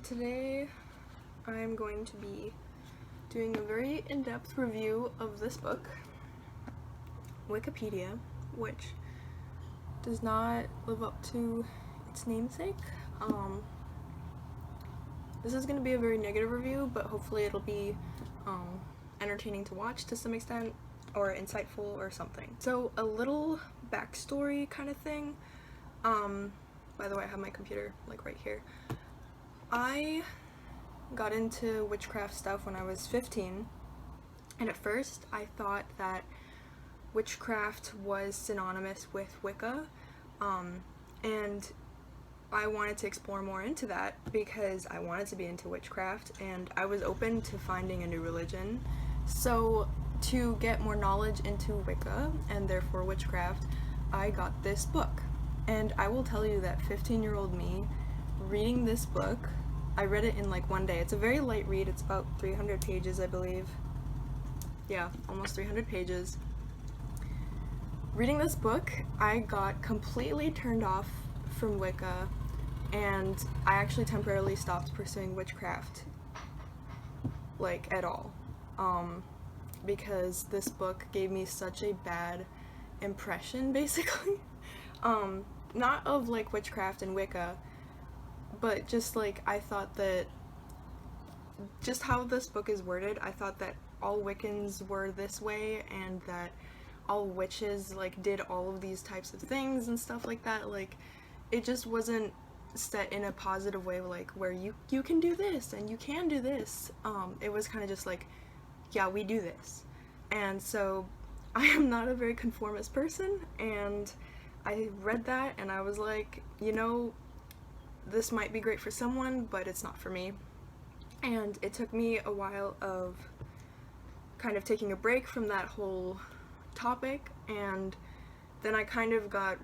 Today I'm going to be doing a very in-depth review of this book, Wiccapedia, which does not live up to its namesake. This is going to be a very negative review, but hopefully it'll be entertaining to watch to some extent, or insightful or something. So a little backstory kind of thing. By the way, I have my computer like right here. I got into witchcraft stuff when I was 15, and at first I thought that witchcraft was synonymous with Wicca, and I wanted to explore more into that because I wanted to be into witchcraft and I was open to finding a new religion. So to get more knowledge into Wicca and therefore witchcraft, I got this book. And I will tell you that 15-year-old me reading this book, I read it in like one day. It's a very light read. It's about 300 pages, I believe. Yeah, almost 300 pages. Reading this book, I got completely turned off from Wicca, and I actually temporarily stopped pursuing witchcraft, like, at all. Because this book gave me such a bad impression, basically. Not of, like, witchcraft and Wicca, but just, like, I thought that, just how this book is worded, I thought that all Wiccans were this way, and that all witches, like, did all of these types of things and stuff like that. Like, it just wasn't set in a positive way, like, where you can do this, and you can do this. It was kind of just like, yeah, we do this. And so, I am not a very conformist person, and I read that and I was like, you know, this might be great for someone, but it's not for me. And it took me a while of kind of taking a break from that whole topic, and then I kind of got,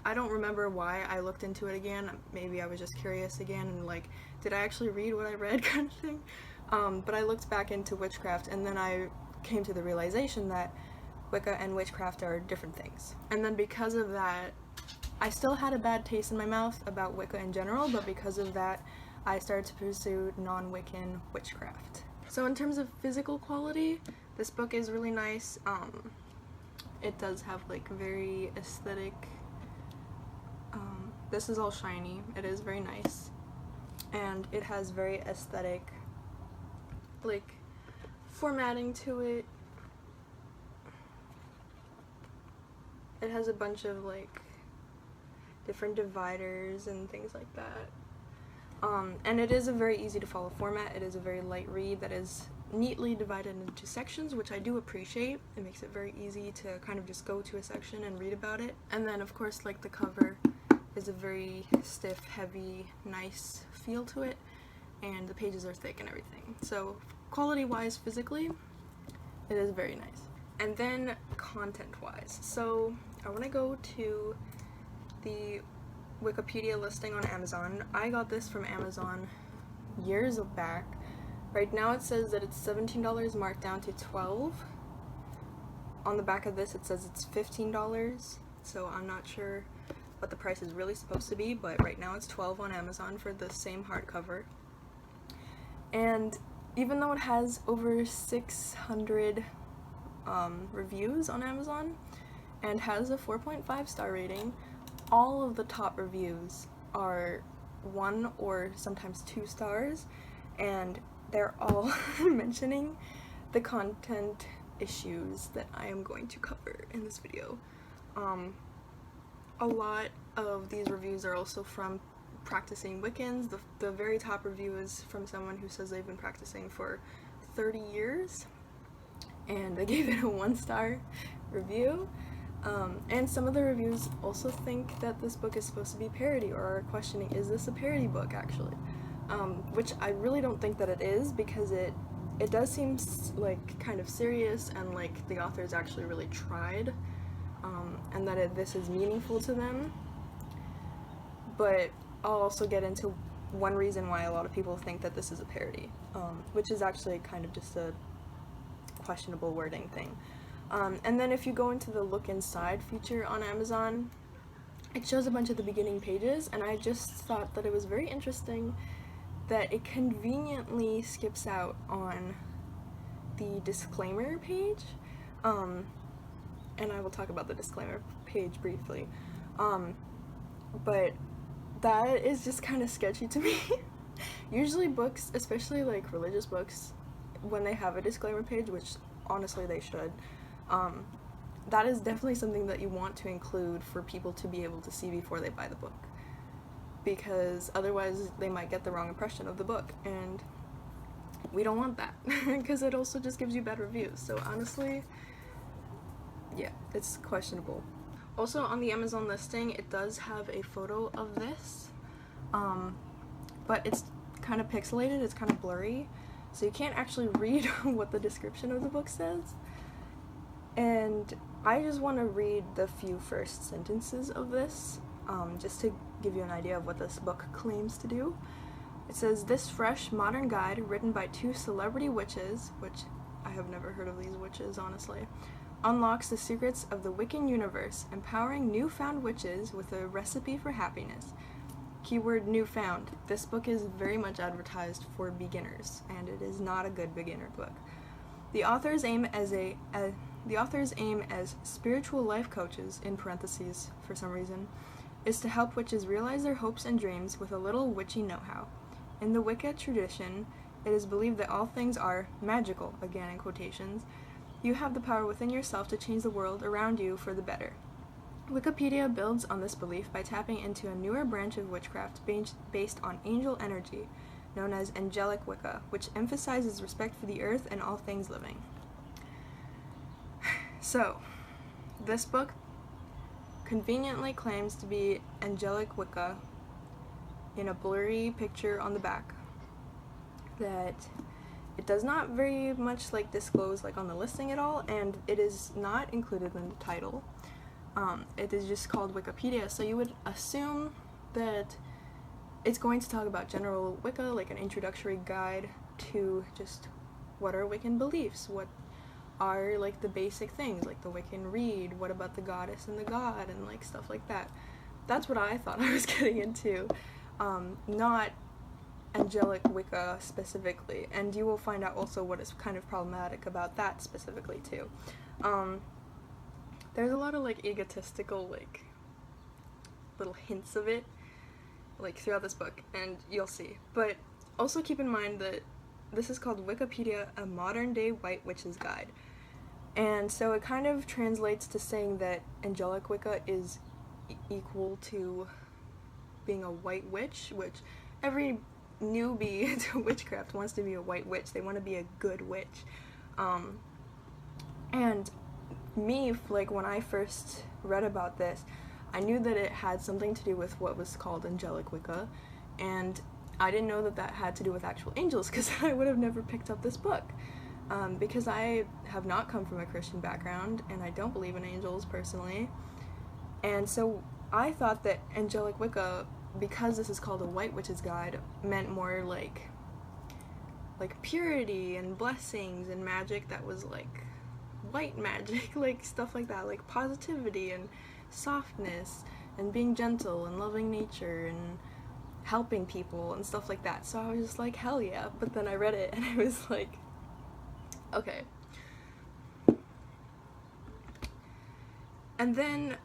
I don't remember why I looked into it again. Maybe I was just curious again and like, did I actually read what I read kind of thing? But I looked back into witchcraft, and then I came to the realization that Wicca and witchcraft are different things. And then because of that, I still had a bad taste in my mouth about Wicca in general, but because of that, I started to pursue non-Wiccan witchcraft. So in terms of physical quality, this book is really nice. It does have like very aesthetic, this is all shiny, it is very nice, and it has very aesthetic, like, formatting to it. It has a bunch of like different dividers and things like that. And it is a very easy to follow format. It is a very light read that is neatly divided into sections, which I do appreciate. It makes it very easy to kind of just go to a section and read about it. And then of course, like, the cover is a very stiff, heavy, nice feel to it, and the pages are thick and everything. So quality wise, physically, it is very nice. And then content wise, so I want to go to the Wiccapedia listing on Amazon. I got this from Amazon years back. Right now it says that it's $17 marked down to $12. On the back of this it says it's $15, so I'm not sure what the price is really supposed to be, but right now it's $12 on Amazon for the same hardcover. And even though it has over 600 reviews on Amazon and has a 4.5 star rating, all of the top reviews are 1 or sometimes 2 stars, and they're all mentioning the content issues that I am going to cover in this video. A lot of these reviews are also from practicing Wiccans. The very top review is from someone who says they've been practicing for 30 years, and they gave it a 1-star review. And some of the reviews also think that this book is supposed to be parody, or are questioning, is this a parody book actually? Which I really don't think that it is, because it does seem like kind of serious, and like the authors actually really tried, and that this is meaningful to them. But I'll also get into one reason why a lot of people think that this is a parody, which is actually kind of just a questionable wording thing. And then if you go into the look inside feature on Amazon, it shows a bunch of the beginning pages, and I just thought that it was very interesting that it conveniently skips out on the disclaimer page, and I will talk about the disclaimer page briefly, but that is just kind of sketchy to me. Usually books, especially like religious books, when they have a disclaimer page, which honestly they should, that is definitely something that you want to include for people to be able to see before they buy the book, because otherwise they might get the wrong impression of the book, and we don't want that, because it also just gives you bad reviews. So honestly, yeah, it's questionable. Also, on the Amazon listing, it does have a photo of this, but it's kind of pixelated, it's kind of blurry, so you can't actually read what the description of the book says. And I just want to read the few first sentences of this, just to give you an idea of what this book claims to do. It says, "This fresh, modern guide, written by 2 celebrity witches," which I have never heard of these witches, honestly, "unlocks the secrets of the Wiccan universe, empowering newfound witches with a recipe for happiness." Keyword newfound. This book is very much advertised for beginners, and it is not a good beginner book. The authors aim as spiritual life coaches, in parentheses for some reason, is to help witches realize their hopes and dreams with a little witchy know-how. In the Wicca tradition, it is believed that all things are magical, again in quotations. You have the power within yourself to change the world around you for the better. Wiccapedia builds on this belief by tapping into a newer branch of witchcraft based on angel energy, known as angelic Wicca, which emphasizes respect for the earth and all things living. So, this book conveniently claims to be angelic Wicca in a blurry picture on the back that it does not very much like disclose like on the listing at all, and it is not included in the title. It is just called Wiccapedia, so you would assume that it's going to talk about general Wicca, like an introductory guide to just what are Wiccan beliefs, what are like the basic things, like the Wiccan Reed, what about the goddess and the god, and like stuff like that. That's what I thought I was getting into, not angelic Wicca specifically, and you will find out also what is kind of problematic about that specifically too. There's a lot of like egotistical like little hints of it like throughout this book, and you'll see. But also keep in mind that this is called Wiccapedia, a modern day white witch's guide. And so it kind of translates to saying that angelic Wicca is equal to being a white witch, which every newbie to witchcraft wants to be a white witch. They want to be a good witch. And me, like, when I first read about this, I knew that it had something to do with what was called angelic Wicca, and I didn't know that that had to do with actual angels, because I would have never picked up this book, because I have not come from a Christian background, and I don't believe in angels, personally, and so I thought that angelic Wicca, because this is called a white witch's guide, meant more like purity and blessings and magic that was like white magic, like stuff like that, like positivity and softness and being gentle and loving nature and helping people and stuff like that. So I was just like, hell yeah. But then I read it and it was like, okay. And then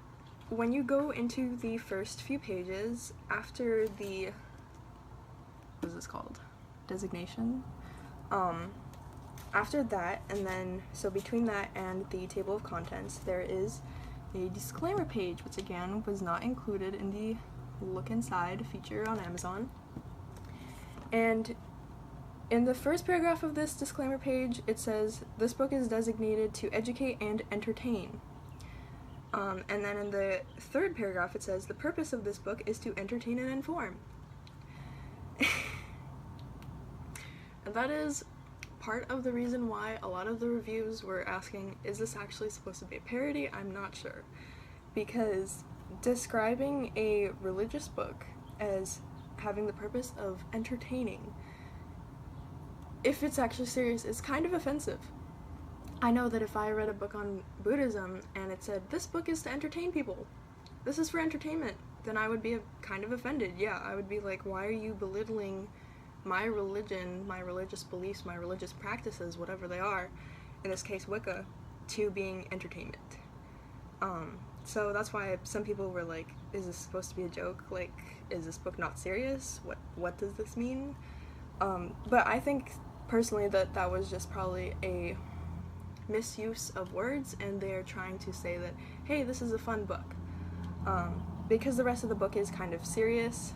when you go into the first few pages after the, what is this called? Designation? After that, and then, so between that and the table of contents, there is a disclaimer page, which again was not included in the look inside feature on Amazon. And in the first paragraph of this disclaimer page, it says, "This book is designated to educate and entertain." And then in the third paragraph, it says, "The purpose of this book is to entertain and inform." And that is part of the reason why a lot of the reviews were asking, is this actually supposed to be a parody? I'm not sure. Because describing a religious book as having the purpose of entertaining, if it's actually serious, is kind of offensive. I know that if I read a book on Buddhism and it said, this book is to entertain people, this is for entertainment, then I would be kind of offended. Yeah, I would be like, why are you belittling my religion, my religious beliefs, my religious practices, whatever they are, in this case Wicca, to being entertainment. So that's why some people were like, is this supposed to be a joke? Like, is this book not serious? What does this mean? But I think personally that was just probably a misuse of words, and they're trying to say that, hey, this is a fun book. Because the rest of the book is kind of serious.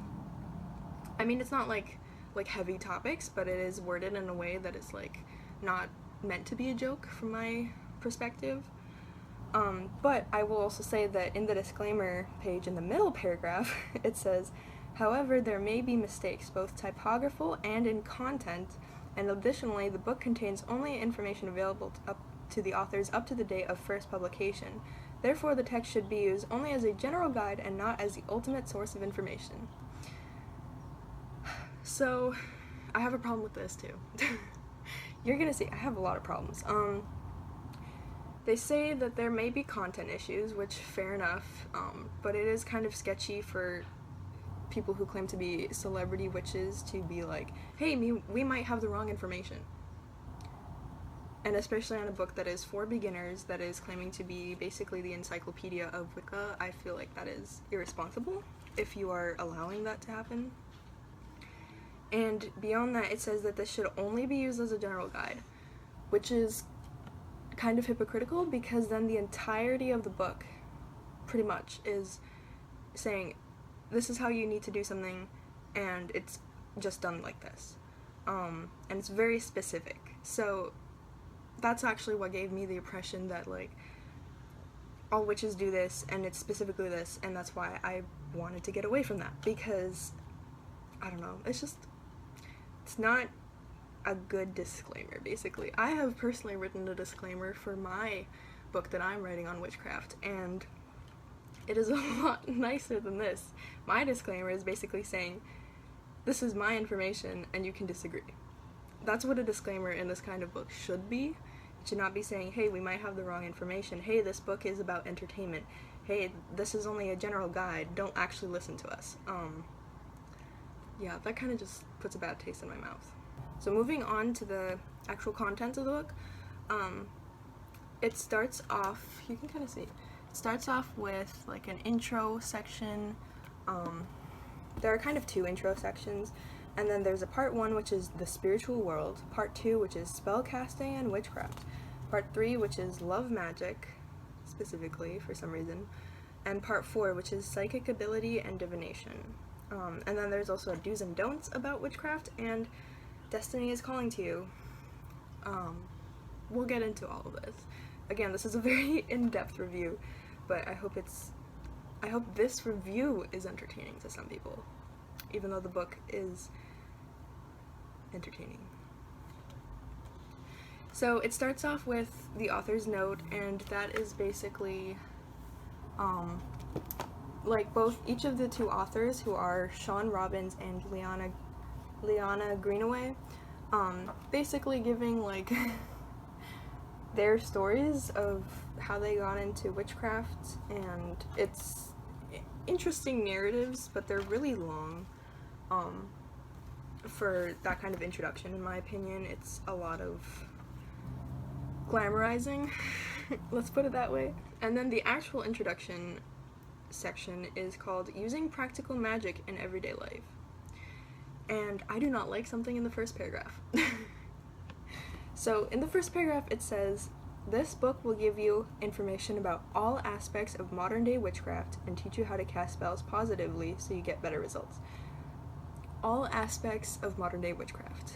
I mean, it's not like heavy topics, but it is worded in a way that is like not meant to be a joke from my perspective. But I will also say that in the disclaimer page in the middle paragraph, it says, however, there may be mistakes, both typographical and in content, and additionally, the book contains only information available up to the authors up to the date of first publication. Therefore, the text should be used only as a general guide and not as the ultimate source of information. So, I have a problem with this too. You're gonna see, I have a lot of problems. They say that there may be content issues, which fair enough, but it is kind of sketchy for people who claim to be celebrity witches to be like, hey, we might have the wrong information. And especially on a book that is for beginners, that is claiming to be basically the encyclopedia of Wicca, I feel like that is irresponsible if you are allowing that to happen. And beyond that, it says that this should only be used as a general guide, which is kind of hypocritical, because then the entirety of the book pretty much is saying this is how you need to do something, and it's just done like this, and it's very specific. So that's actually what gave me the impression that like all witches do this and it's specifically this, and that's why I wanted to get away from that, because I don't know, it's not a good disclaimer. Basically, I have personally written a disclaimer for my book that I'm writing on witchcraft, and it is a lot nicer than this. My disclaimer is basically saying, this is my information and you can disagree. That's what a disclaimer in this kind of book should be. It should not be saying, hey, we might have the wrong information. Hey, this book is about entertainment. Hey, this is only a general guide. Don't actually listen to us. Yeah, that kind of just puts a bad taste in my mouth. So moving on to the actual contents of the book, it starts off, you can kind of see, it starts off with like an intro section. There are kind of two intro sections, and then there's a part 1, which is the spiritual world, part 2, which is spellcasting and witchcraft, part 3, which is love magic, specifically for some reason, and part 4, which is psychic ability and divination. And then there's also do's and don'ts about witchcraft and Destiny is Calling to You. We'll get into all of this. Again, this is a very in-depth review, but I hope this review is entertaining to some people, even though the book is entertaining. So it starts off with the author's note, and that is basically like each of the two authors, who are Shawn Robbins and Leanna Greenaway, basically giving like their stories of how they got into witchcraft, and it's interesting narratives, but they're really long for that kind of introduction. In my opinion, it's a lot of glamorizing, let's put it that way. And then the actual introduction section is called Using Practical Magic in Everyday Life. And I do not like something in the first paragraph. So in the first paragraph it says, this book will give you information about all aspects of modern day witchcraft and teach you how to cast spells positively so you get better results. All aspects of modern day witchcraft.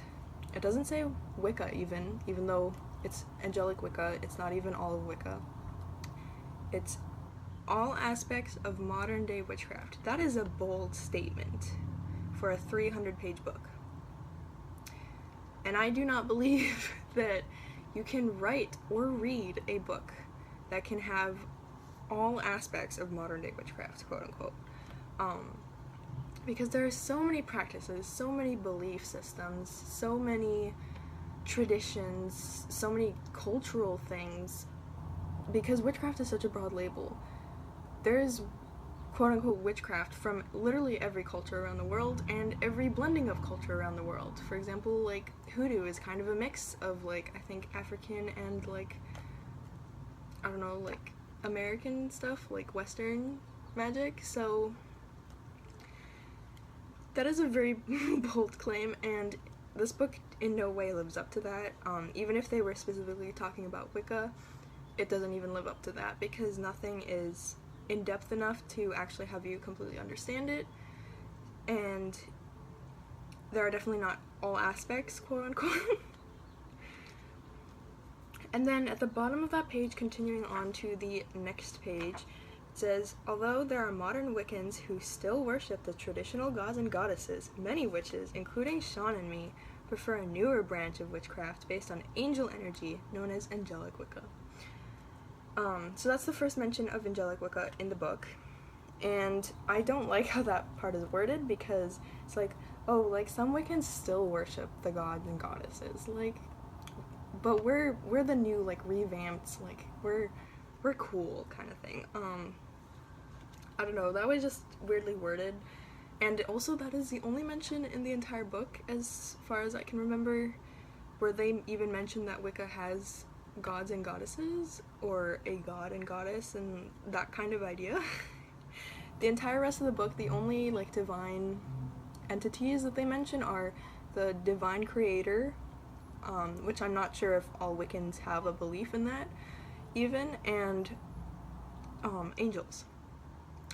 It doesn't say Wicca even though it's angelic Wicca, it's not even all of Wicca. It's all aspects of modern day witchcraft. That is a bold statement for a 300-page book. And I do not believe that you can write or read a book that can have all aspects of modern day witchcraft, quote unquote. Because there are so many practices, so many belief systems, so many traditions, so many cultural things, because witchcraft is such a broad label. There's quote-unquote witchcraft from literally every culture around the world and every blending of culture around the world. For example, like, hoodoo is kind of a mix of, like, I think African and, like, I don't know, like, American stuff, like Western magic. So that is a very bold claim, and this book in no way lives up to that. Even if they were specifically talking about Wicca, it doesn't even live up to that, because nothing is in-depth enough to actually have you completely understand it, and there are definitely not all aspects, quote-unquote. And then at the bottom of that page, continuing on to the next page, it says, although there are modern Wiccans who still worship the traditional gods and goddesses, many witches, including Shawn and me, prefer a newer branch of witchcraft based on angel energy known as angelic Wicca. So that's the first mention of angelic Wicca in the book, and I don't like how that part is worded, because it's like, oh, like, some Wiccans still worship the gods and goddesses, like, but we're the new, like, revamped, like, we're cool kind of thing. I don't know, that was just weirdly worded, and also that is the only mention in the entire book, as far as I can remember, where they even mention that Wicca has gods and goddesses, or a god and goddess, and that kind of idea. The entire rest of the book, the only, like, divine entities that they mention are the divine creator, which I'm not sure if all Wiccans have a belief in that, even, and angels,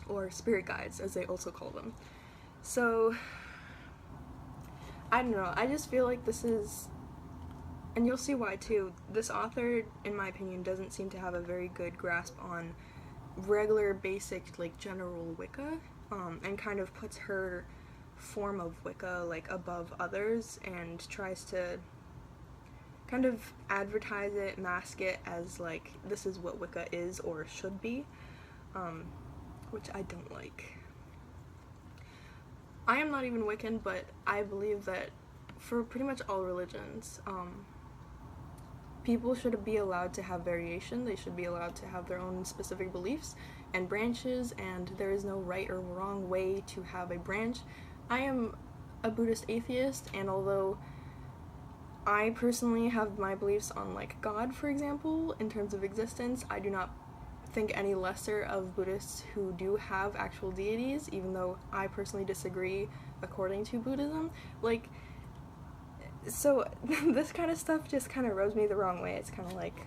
or spirit guides, as they also call them. So, I don't know, I just feel like this is, and you'll see why too, this author, in my opinion, doesn't seem to have a very good grasp on regular, basic, like, general Wicca, and kind of puts her form of Wicca, like, above others, and tries to kind of advertise it, mask it as, like, this is what Wicca is or should be, which I don't like. I am not even Wiccan, but I believe that for pretty much all religions, people should be allowed to have variation. They should be allowed to have their own specific beliefs and branches, and there is no right or wrong way to have a branch. I am a Buddhist atheist, and although I personally have my beliefs on, like, God, for example, in terms of existence, I do not think any lesser of Buddhists who do have actual deities, even though I personally disagree according to Buddhism. Like, so this kind of stuff just kind of rubs me the wrong way. It's kind of like,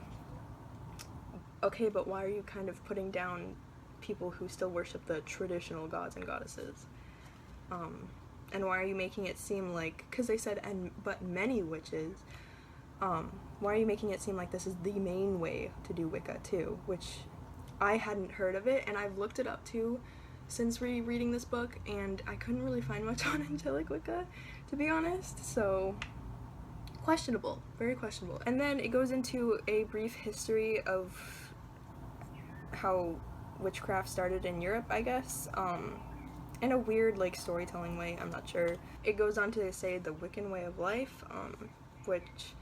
okay, but why are you kind of putting down people who still worship the traditional gods and goddesses? And why are you making it seem like, because they said, but many witches, why are you making it seem like this is the main way to do Wicca too? Which I hadn't heard of it, and I've looked it up too since rereading this book, and I couldn't really find much on angelic Wicca, to be honest, so questionable, very questionable. And then it goes into a brief history of how witchcraft started in Europe, I guess, in a weird, like, storytelling way, I'm not sure. It goes on to say the Wiccan way of life, which,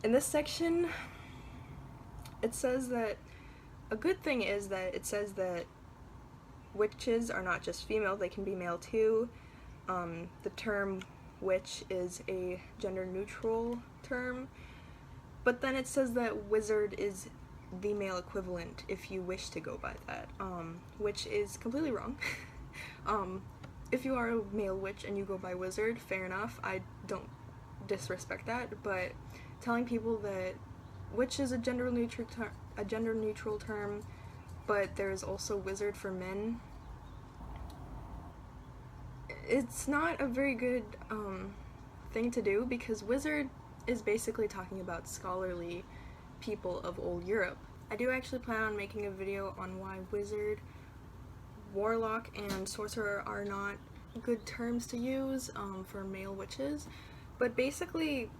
in this section, it says that, a good thing is that it says that witches are not just female, they can be male too. The term witch is a gender-neutral term, but then it says that wizard is the male equivalent if you wish to go by that, which is completely wrong. If you are a male witch and you go by wizard, fair enough, I don't disrespect that, but telling people that witch is a gender-neutral term, but there's also wizard for men, it's not a very good thing to do, because wizard is basically talking about scholarly people of old Europe. I do actually plan on making a video on why wizard, warlock, and sorcerer are not good terms to use for male witches, but basically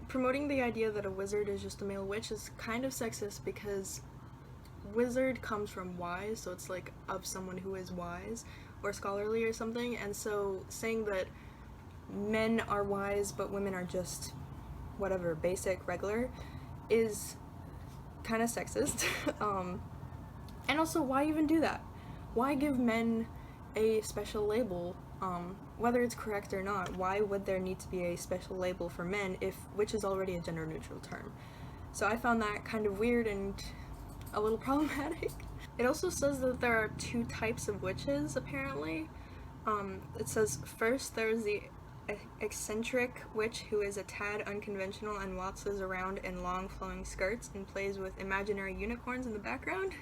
promoting the idea that a wizard is just a male witch is kind of sexist, because wizard comes from wise, so it's like of someone who is wise or scholarly or something, and so saying that men are wise but women are just whatever, basic, regular, is kind of sexist. And also, why even do that? why give men a special label? Whether it's correct or not, why would there need to be a special label for men if witch is already a gender neutral term? So I found that kind of weird and a little problematic. It also says that there are 2 types of witches, apparently. It says, first, there's the eccentric witch who is a tad unconventional and waltzes around in long flowing skirts and plays with imaginary unicorns in the background.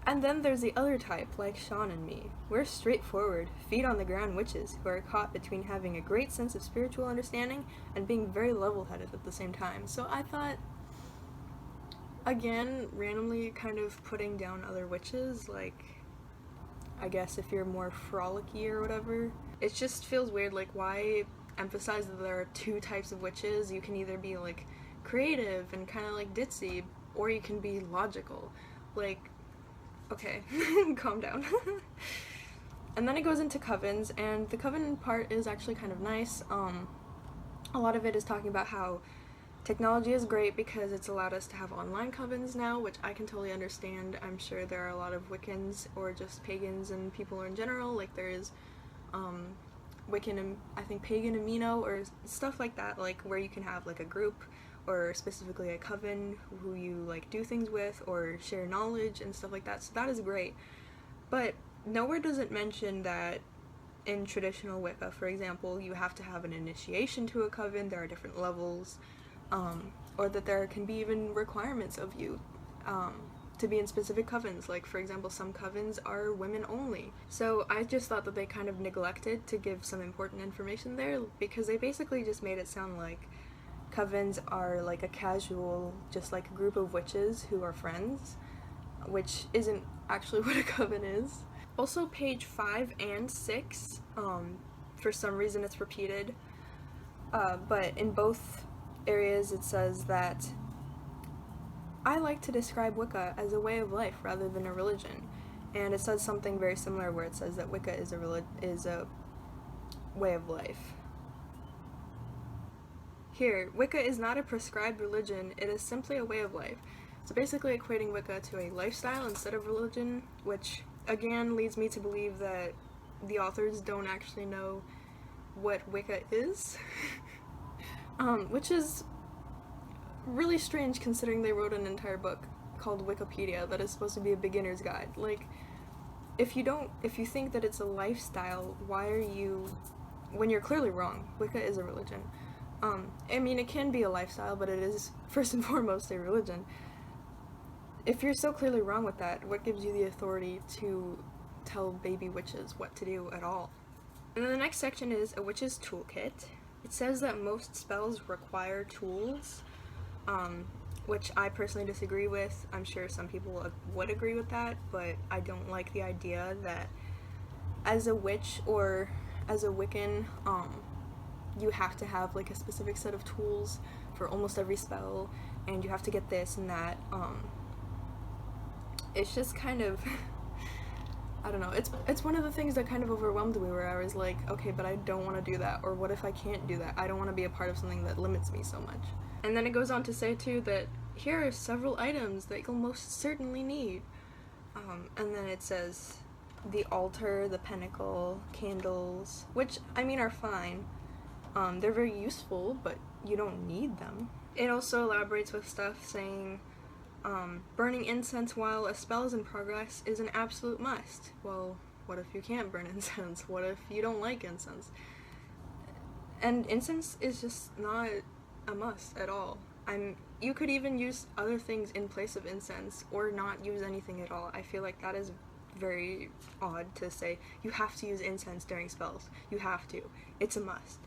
And then there's the other type, like Shawn and me. We're straightforward, feet on the ground witches who are caught between having a great sense of spiritual understanding and being very level-headed at the same time. So I thought, again, randomly kind of putting down other witches, like, I guess if you're more frolicky or whatever. It just feels weird, like, why emphasize that there are 2 types of witches? You can either be, like, creative and kind of, like, ditzy, or you can be logical. Like, okay, calm down. And then it goes into covens, and the coven part is actually kind of nice. A lot of it is talking about how technology is great because it's allowed us to have online covens now, which I can totally understand. I'm sure there are a lot of Wiccans or just pagans and people in general, like there is Wiccan and I think pagan amino or stuff like that, like where you can have like a group or specifically a coven who you like do things with or share knowledge and stuff like that, so that is great. But nowhere does it mention that in traditional Wicca, for example, you have to have an initiation to a coven, there are different levels, or that there can be even requirements of you to be in specific covens. Like, for example, some covens are women only. So I just thought that they kind of neglected to give some important information there, because they basically just made it sound like covens are like a casual, just like a group of witches who are friends, which isn't actually what a coven is. Also, page 5 and 6, for some reason it's repeated, but in both areas it says that I like to describe Wicca as a way of life rather than a religion, and it says something very similar where it says that Wicca is a way of life. Here, Wicca is not a prescribed religion, it is simply a way of life. So basically equating Wicca to a lifestyle instead of religion, which again leads me to believe that the authors don't actually know what Wicca is, which is really strange considering they wrote an entire book called Wiccapedia that is supposed to be a beginner's guide. Like, if you think that it's a lifestyle, why are you, when you're clearly wrong, Wicca is a religion. I mean, it can be a lifestyle, but it is first and foremost a religion. If you're so clearly wrong with that, what gives you the authority to tell baby witches what to do at all? And then the next section is a witch's toolkit. It says that most spells require tools, which I personally disagree with. I'm sure some people would agree with that, but I don't like the idea that as a witch or as a Wiccan, you have to have like a specific set of tools for almost every spell, and you have to get this and that. It's just kind of I don't know, it's one of the things that kind of overwhelmed me, where I was like, okay, but I don't want to do that, or what if I can't do that? I don't want to be a part of something that limits me so much. And then it goes on to say too that here are several items that you'll most certainly need, and then it says the altar, the pentacle, candles, which I mean are fine. They're very useful, but you don't need them. It also elaborates with stuff saying burning incense while a spell is in progress is an absolute must. Well, what if you can't burn incense? What if you don't like incense? And incense is just not a must at all. You could even use other things in place of incense, or not use anything at all. I feel like that is very odd to say you have to use incense during spells. You have to. It's a must.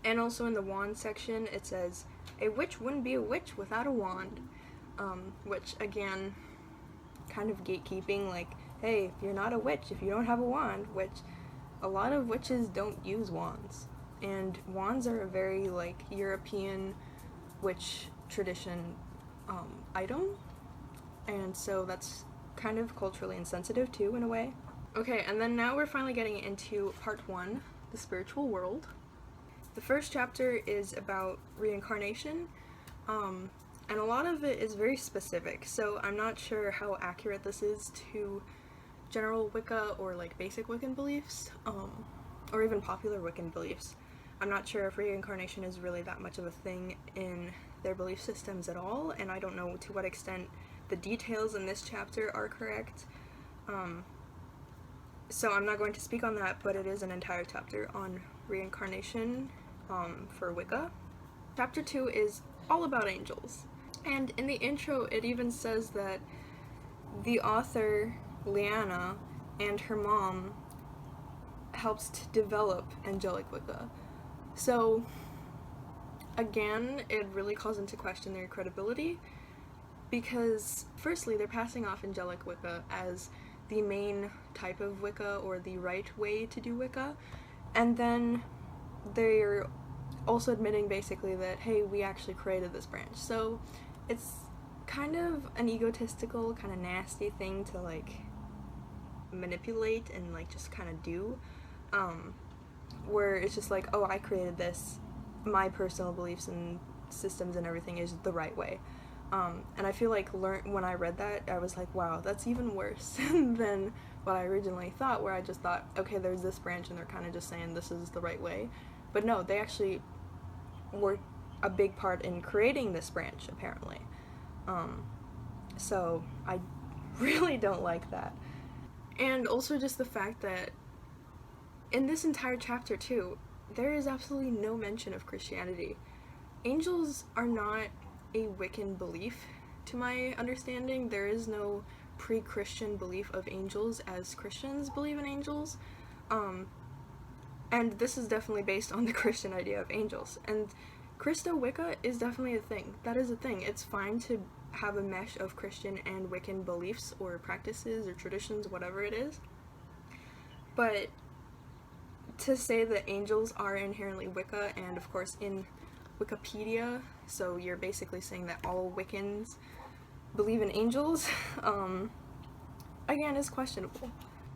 And also in the wand section, it says, a witch wouldn't be a witch without a wand, which, again, kind of gatekeeping, like, hey, if you're not a witch, if you don't have a wand, which a lot of witches don't use wands, and wands are a very, like, European witch tradition item, and so that's kind of culturally insensitive, too, in a way. Okay, and then now we're finally getting into part 1, the spiritual world. The first chapter is about reincarnation, And a lot of it is very specific, so I'm not sure how accurate this is to general Wicca or like basic Wiccan beliefs, or even popular Wiccan beliefs. I'm not sure if reincarnation is really that much of a thing in their belief systems at all, and I don't know to what extent the details in this chapter are correct. So I'm not going to speak on that, but it is an entire chapter on reincarnation for Wicca. Chapter 2 is all about angels. And in the intro, it even says that the author, Leanna, and her mom helps to develop angelic Wicca. So, again, it really calls into question their credibility, because, firstly, they're passing off angelic Wicca as the main type of Wicca, or the right way to do Wicca, and then they're also admitting, basically, that, hey, we actually created this branch. So, it's kind of an egotistical, kind of nasty thing to, like, manipulate and, like, just kind of do, where it's just like, oh, I created this, my personal beliefs and systems and everything is the right way. And I feel like when I read that, I was like, wow, that's even worse than what I originally thought, where I just thought, okay, there's this branch and they're kind of just saying this is the right way. But no, they actually were a big part in creating this branch, apparently. So I really don't like that. And also just the fact that in this entire chapter too, there is absolutely no mention of Christianity. Angels are not a Wiccan belief, to my understanding. There is no pre-Christian belief of angels as Christians believe in angels. And this is definitely based on the Christian idea of angels. And Christo Wicca is definitely a thing. That is a thing. It's fine to have a mesh of Christian and Wiccan beliefs or practices or traditions, whatever it is. But to say that angels are inherently Wicca, and of course in Wiccapedia, so you're basically saying that all Wiccans believe in angels, again, is questionable.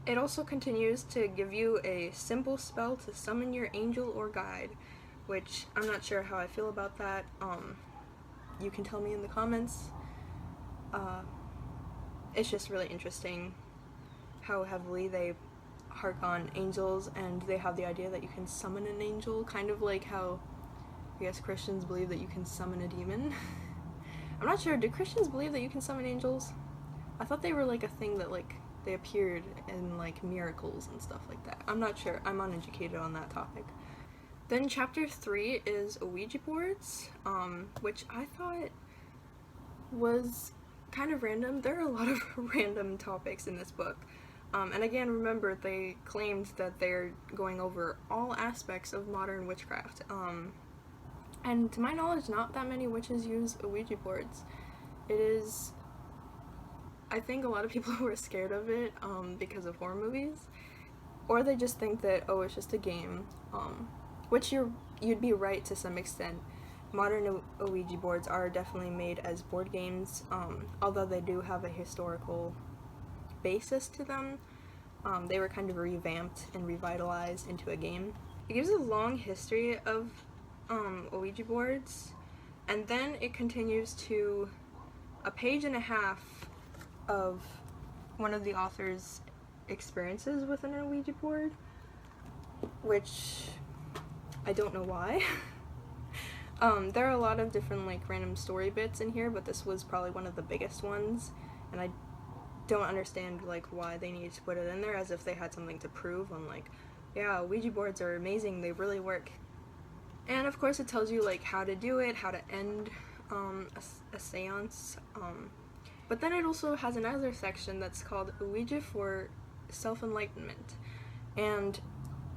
It also continues to give you a simple spell to summon your angel or guide, which I'm not sure how I feel about that. You can tell me in the comments. It's just really interesting how heavily they hark on angels, and they have the idea that you can summon an angel, kind of like how, I guess, Christians believe that you can summon a demon. I'm not sure, do Christians believe that you can summon angels? I thought they were like a thing that, like, they appeared in, like, miracles and stuff like that. I'm not sure, I'm uneducated on that topic. Then chapter 3 is Ouija Boards, which I thought was kind of random. There are a lot of random topics in this book. And again, remember, they claimed that they're going over all aspects of modern witchcraft. And to my knowledge, not that many witches use Ouija boards. It is, I think a lot of people who are scared of it because of horror movies, or they just think that, oh, it's just a game, which you'd be right to some extent. Modern Ouija boards are definitely made as board games, although they do have a historical basis to them. They were kind of revamped and revitalized into a game. It gives a long history of Ouija boards, and then it continues to a page and a half of one of the author's experiences with an Ouija board, which I don't know why. There are a lot of different, like, random story bits in here, but this was probably one of the biggest ones, and I don't understand, like, why they needed to put it in there, as if they had something to prove on, like, yeah, Ouija boards are amazing, they really work. And of course it tells you, like, how to do it, how to end a seance, but then it also has another section that's called Ouija for Self-Enlightenment, and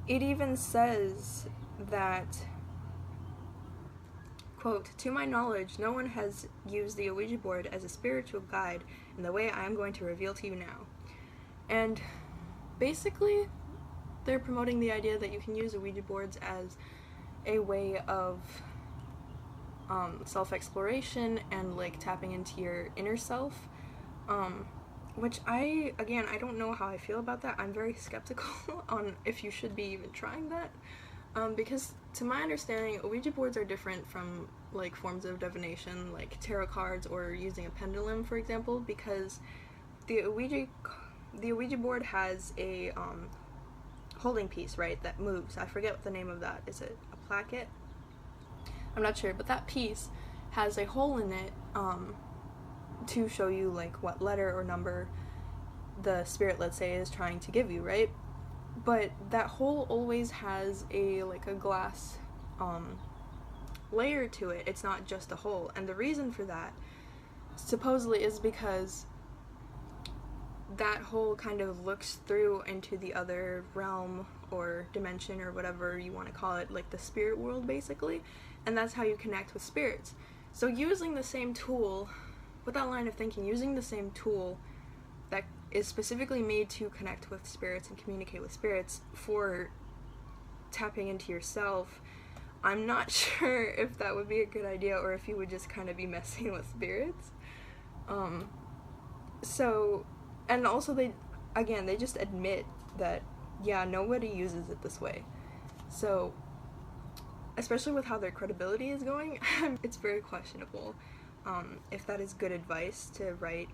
it even says that, quote, "To my knowledge, no one has used the Ouija board as a spiritual guide in the way I am going to reveal to you now." And basically, they're promoting the idea that you can use Ouija boards as a way of self-exploration and, like, tapping into your inner self, which I don't know how I feel about that. I'm very skeptical on if you should be even trying that. Because to my understanding, Ouija boards are different from like forms of divination, like tarot cards or using a pendulum, for example, because the Ouija board has a holding piece, right, that moves. I forget what the name of that. Is it a placket? I'm not sure, but that piece has a hole in it to show you like what letter or number the spirit, let's say, is trying to give you, right? But that hole always has a glass layer to it. It's not just a hole. And the reason for that supposedly is because that hole kind of looks through into the other realm or dimension or whatever you want to call it, like the spirit world basically, and that's how you connect with spirits. So using the same tool, with that line of thinking, using the same tool that is specifically made to connect with spirits and communicate with spirits for tapping into yourself, I'm not sure if that would be a good idea or if you would just kind of be messing with spirits. And also they just admit that, yeah, nobody uses it this way. So, especially with how their credibility is going, it's very questionable if that is good advice to write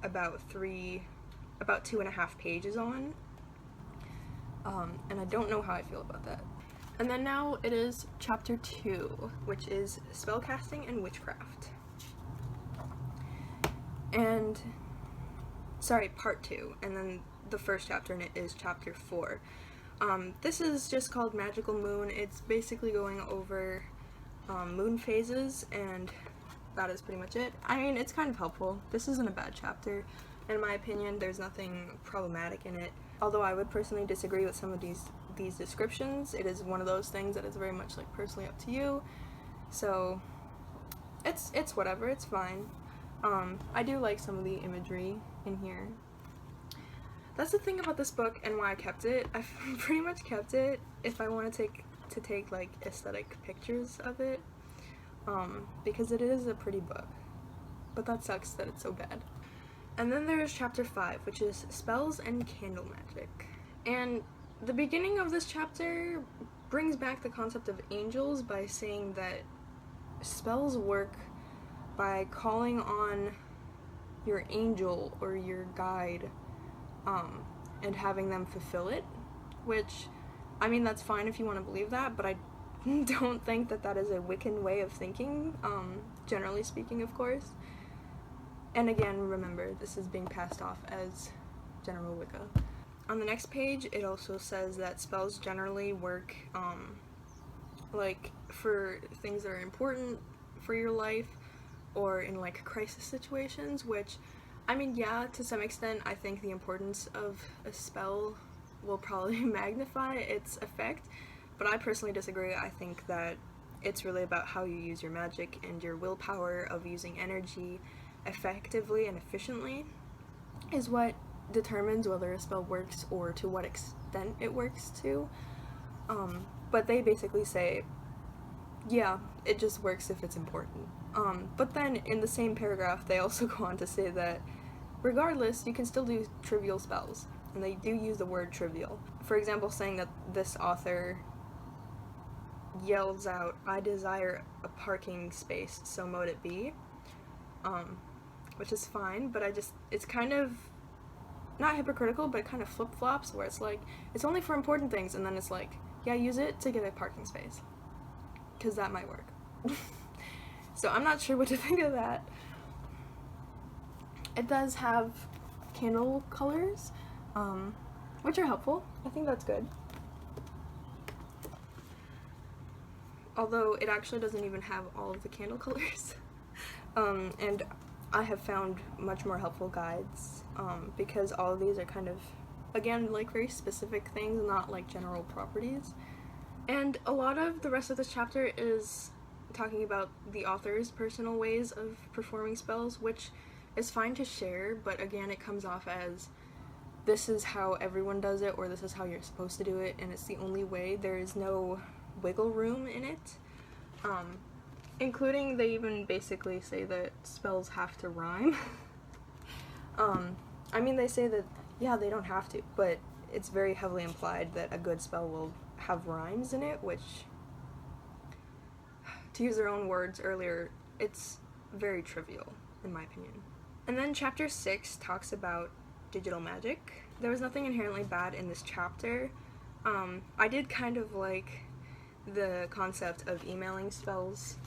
about 2.5 pages on. And I don't know how I feel about that. And then now it is chapter 2, which is spellcasting and witchcraft. And part 2, and then the first chapter in it is chapter 4. This is just called Magical Moon. It's basically going over moon phases, and that is pretty much it. I mean, it's kind of helpful. This isn't a bad chapter. In my opinion, there's nothing problematic in it. Although I would personally disagree with some of these descriptions. It is one of those things that is very much like personally up to you. So it's whatever, it's fine. I do like some of the imagery in here. That's the thing about this book and why I kept it. I've pretty much kept it if I want to take like aesthetic pictures of it, because it is a pretty book, but that sucks that it's so bad. And then there's chapter 5, which is spells and candle magic. And the beginning of this chapter brings back the concept of angels by saying that spells work by calling on your angel or your guide, and having them fulfill it, which, I mean, that's fine if you want to believe that, but I don't think that is a Wiccan way of thinking, generally speaking, of course. And again, remember, this is being passed off as general Wicca. On the next page, it also says that spells generally work, like, for things that are important for your life, or in, like, crisis situations, which, I mean, yeah, to some extent, I think the importance of a spell will probably magnify its effect, but I personally disagree. I think that it's really about how you use your magic and your willpower of using energy effectively and efficiently is what determines whether a spell works or to what extent it works too. But they basically say, yeah, it just works if it's important. But then in the same paragraph, they also go on to say that regardless, you can still do trivial spells, and they do use the word trivial. For example, saying that this author yells out, "I desire a parking space, so mote it be," which is fine, but it's kind of not hypocritical, but it kind of flip-flops, where it's like, it's only for important things, and then it's like, yeah, use it to get a parking space, because that might work. So I'm not sure what to think of that. It does have candle colors, which are helpful. I think that's good. Although it actually doesn't even have all of the candle colors. And I have found much more helpful guides, because all of these are kind of, again, like very specific things, not like general properties. And a lot of the rest of this chapter is talking about the author's personal ways of performing spells, which is fine to share, but again, it comes off as this is how everyone does it, or this is how you're supposed to do it, and it's the only way. There is no wiggle room in it. Including, they even basically say that spells have to rhyme. I mean, they say that, yeah, they don't have to, but it's very heavily implied that a good spell will have rhymes in it, which, to use their own words earlier, it's very trivial, in my opinion. And then chapter 6 talks about digital magic. There was nothing inherently bad in this chapter. I did kind of like the concept of emailing spells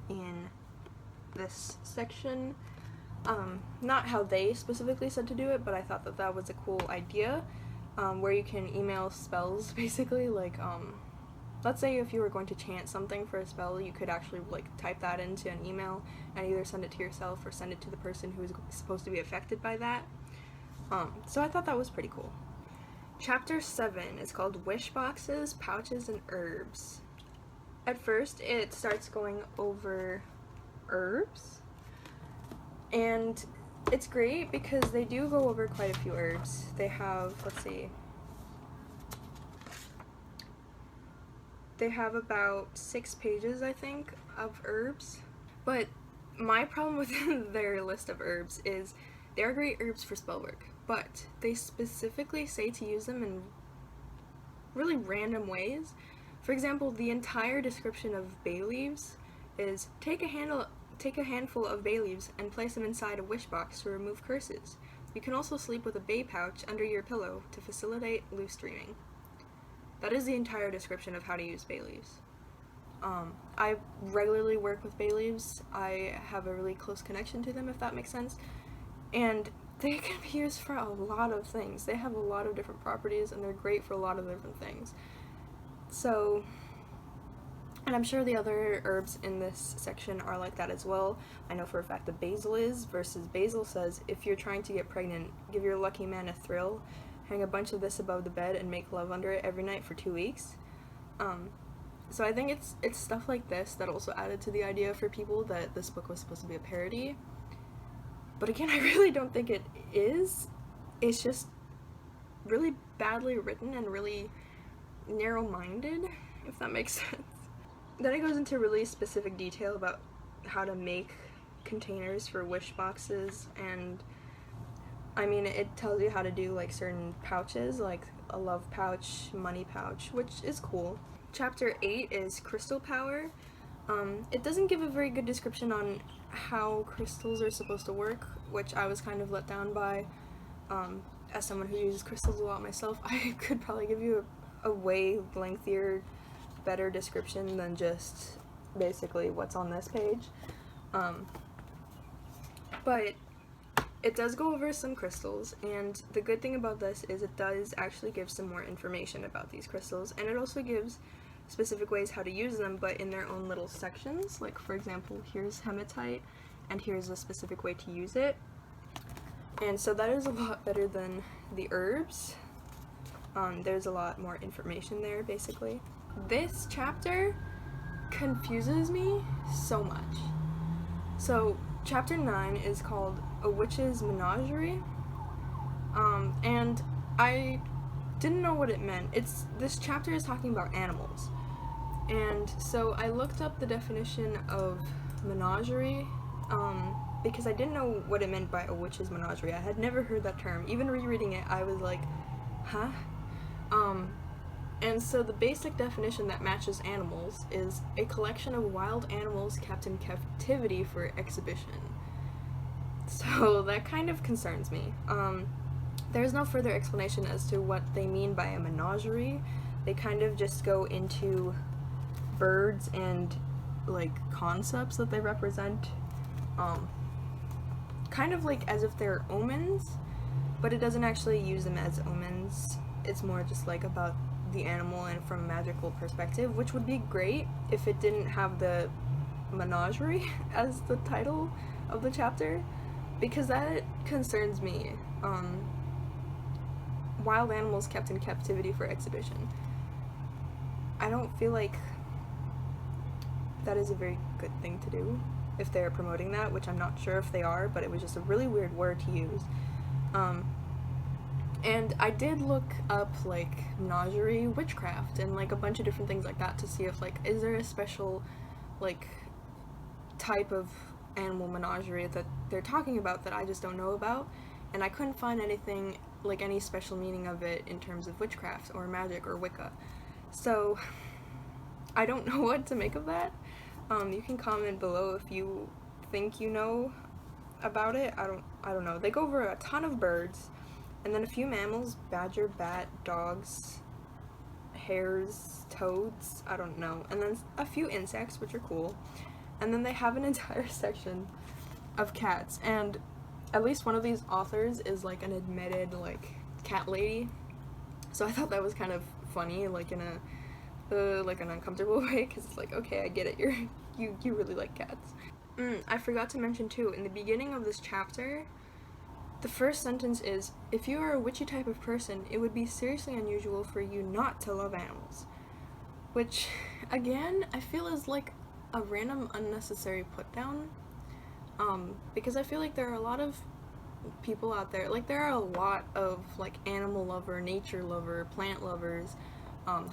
in this section. Not how they specifically said to do it, but I thought that that was a cool idea, where you can email spells, basically, like, let's say if you were going to chant something for a spell, you could actually, like, type that into an email and either send it to yourself or send it to the person who is supposed to be affected by that. So I thought that was pretty cool. Chapter 7 is called Wish Boxes, Pouches, and Herbs. At first, it starts going over herbs, and it's great because they do go over quite a few herbs. They have, let's see, they have about 6 pages, I think, of herbs. But my problem with their list of herbs is they are great herbs for spell work, but they specifically say to use them in really random ways. For example, the entire description of bay leaves is take a handful of bay leaves and place them inside a wish box to remove curses. You can also sleep with a bay pouch under your pillow to facilitate loose dreaming. That is the entire description of how to use bay leaves. I regularly work with bay leaves. I have a really close connection to them, if that makes sense. And they can be used for a lot of things. They have a lot of different properties, and they're great for a lot of different things. So, and I'm sure the other herbs in this section are like that as well. I know for a fact that basil is, versus basil says, if you're trying to get pregnant, give your lucky man a thrill, hang a bunch of this above the bed, and make love under it every night for 2 weeks. So I think it's stuff like this that also added to the idea for people that this book was supposed to be a parody. But again, I really don't think it is. It's just really badly written and really narrow-minded, if that makes sense. Then it goes into really specific detail about how to make containers for wish boxes, and I mean, it tells you how to do like certain pouches, like a love pouch, money pouch, which is cool. Chapter 8 is crystal power. It doesn't give a very good description on how crystals are supposed to work, which I was kind of let down by. As someone who uses crystals a lot myself, I could probably give you a way lengthier, better description than just basically what's on this page. But it does go over some crystals, and the good thing about this is it does actually give some more information about these crystals, and it also gives specific ways how to use them, but in their own little sections. Like, for example, here's hematite, and here's a specific way to use it. And so that is a lot better than the herbs. There's a lot more information there, basically. This chapter confuses me so much. So, chapter 9 is called A Witch's Menagerie, and I didn't know what it meant. This chapter is talking about animals, and so I looked up the definition of menagerie, because I didn't know what it meant by a witch's menagerie. I had never heard that term. Even rereading it, I was like, huh? And so the basic definition that matches animals is a collection of wild animals kept in captivity for exhibition. So that kind of concerns me. There's no further explanation as to what they mean by a menagerie. They kind of just go into birds and like concepts that they represent, kind of like as if they're omens, but it doesn't actually use them as omens. It's more just like about the animal and from a magical perspective, which would be great if it didn't have the menagerie as the title of the chapter, because that concerns me. Wild animals kept in captivity for exhibition. I don't feel like that is a very good thing to do if they're promoting that, which I'm not sure if they are, but it was just a really weird word to use. And I did look up, like, menagerie witchcraft and, like, a bunch of different things like that to see if, like, is there a special, like, type of animal menagerie that they're talking about that I just don't know about, and I couldn't find anything like any special meaning of it in terms of witchcraft or magic or Wicca. So I don't know what to make of that. You can comment below if you think you know about it. I don't know. They go over a ton of birds, and then a few mammals: badger, bat, dogs, hares, toads, I don't know, and then a few insects, which are cool. And then they have an entire section of cats, and at least one of these authors is like an admitted like cat lady, so I thought that was kind of funny, like in a like an uncomfortable way, because it's like, okay, I get it, you really like cats. I forgot to mention too, in the beginning of this chapter, the first sentence is, if you are a witchy type of person, it would be seriously unusual for you not to love animals. Which, again, I feel is like a random unnecessary put down, because I feel like there are a lot of people out there, like there are a lot of like animal lover, nature lover, plant lovers,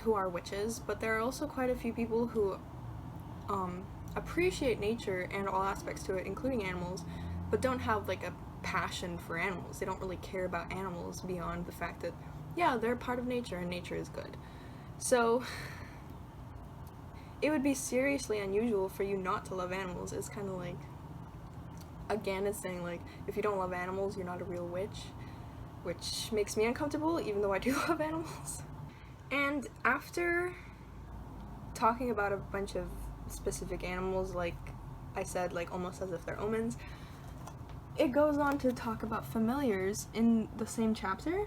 who are witches, but there are also quite a few people who appreciate nature and all aspects to it, including animals, but don't have like a passion for animals. They don't really care about animals beyond the fact that, yeah, they're part of nature and nature is good. So it would be seriously unusual for you not to love animals. It's kind of like, again, it's saying like, if you don't love animals, you're not a real witch, which makes me uncomfortable, even though I do love animals. And after talking about a bunch of specific animals, like I said, like almost as if they're omens, it goes on to talk about familiars in the same chapter,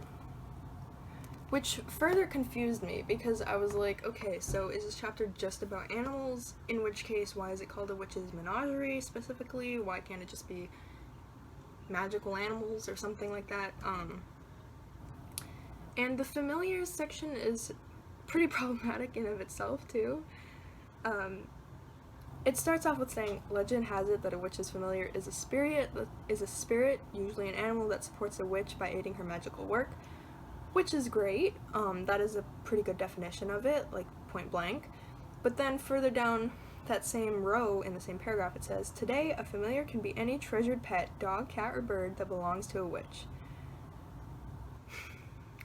which further confused me, because I was like, okay, so is this chapter just about animals? In which case, why is it called a witch's menagerie specifically? Why can't it just be magical animals or something like that? And the familiars section is pretty problematic in of itself too. It starts off with saying, legend has it that a witch's familiar is a spirit, usually an animal that supports a witch by aiding her magical work, which is great. That is a pretty good definition of it, like point blank. But then further down that same row in the same paragraph, it says, today a familiar can be any treasured pet, dog, cat, or bird that belongs to a witch.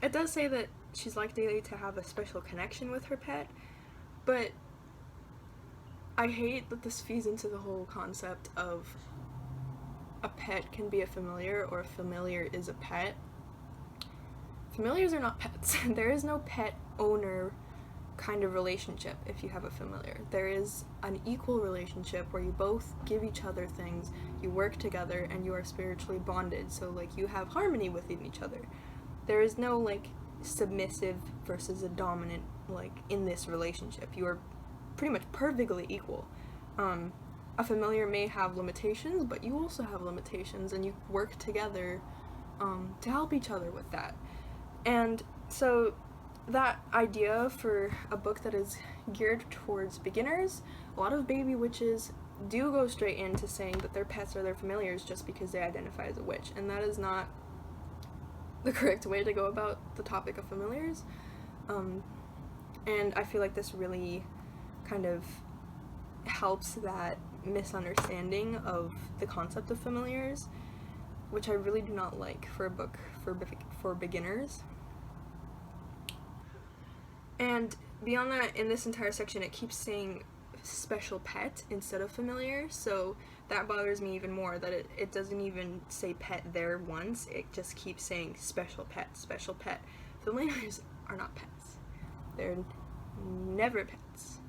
It does say that she's likely to have a special connection with her pet, but I hate that this feeds into the whole concept of a pet can be a familiar, or a familiar is a pet. Familiars are not pets. There is no pet owner kind of relationship if you have a familiar. There is an equal relationship where you both give each other things, you work together, and you are spiritually bonded, so like you have harmony within each other. There is no like submissive versus a dominant like in this relationship. You are pretty much perfectly equal. A familiar may have limitations, but you also have limitations, and you work together to help each other with that. And so that idea for a book that is geared towards beginners, a lot of baby witches do go straight into saying that their pets are their familiars just because they identify as a witch, and that is not the correct way to go about the topic of familiars. And I feel like this really kind of helps that misunderstanding of the concept of familiars, which I really do not like for a book for beginners. And beyond that, in this entire section, it keeps saying special pet instead of familiar, so that bothers me even more, that it doesn't even say pet there once, it just keeps saying special pet, special pet. Familiars are not pets. They're never pets.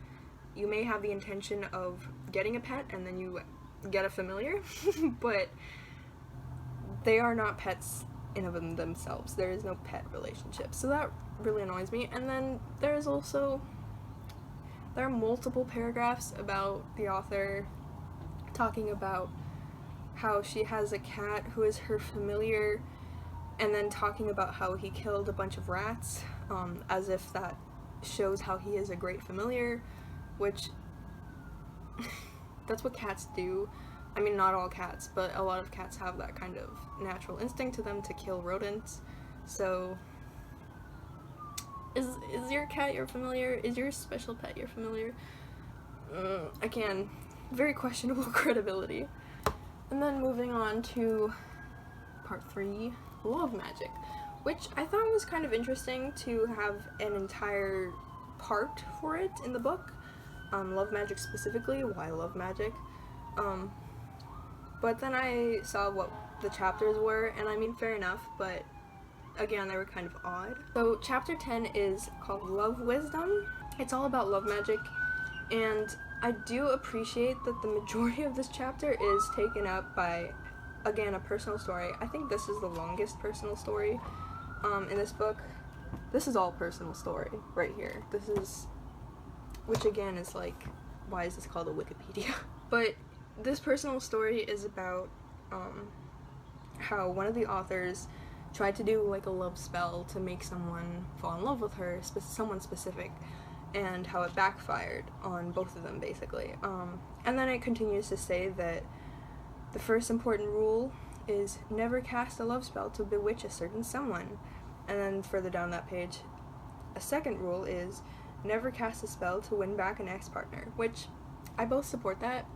You may have the intention of getting a pet and then you get a familiar, but they are not pets in of themselves. There is no pet relationship. So that really annoys me. And then there are multiple paragraphs about the author talking about how she has a cat who is her familiar, and then talking about how he killed a bunch of rats, as if that shows how he is a great familiar, which that's what cats do. I mean, not all cats, but a lot of cats have that kind of natural instinct to them to kill rodents. So is your cat your familiar? Is your special pet your familiar? Again, very questionable credibility. And then moving on to part 3, love magic, which I thought was kind of interesting to have an entire part for it in the book. Love magic specifically, why love magic. But then I saw what the chapters were, and I mean, fair enough, but again, they were kind of odd. So chapter 10 is called Love Wisdom. It's all about love magic, and I do appreciate that the majority of this chapter is taken up by, again, a personal story. I think this is the longest personal story in this book. This is all personal story right here. This is, which again is like, why is this called a Wiccapedia? But this personal story is about how one of the authors tried to do like a love spell to make someone fall in love with her, someone specific, and how it backfired on both of them basically. And then it continues to say that the first important rule is never cast a love spell to bewitch a certain someone. And then further down that page, a second rule is never cast a spell to win back an ex-partner, which I both support that.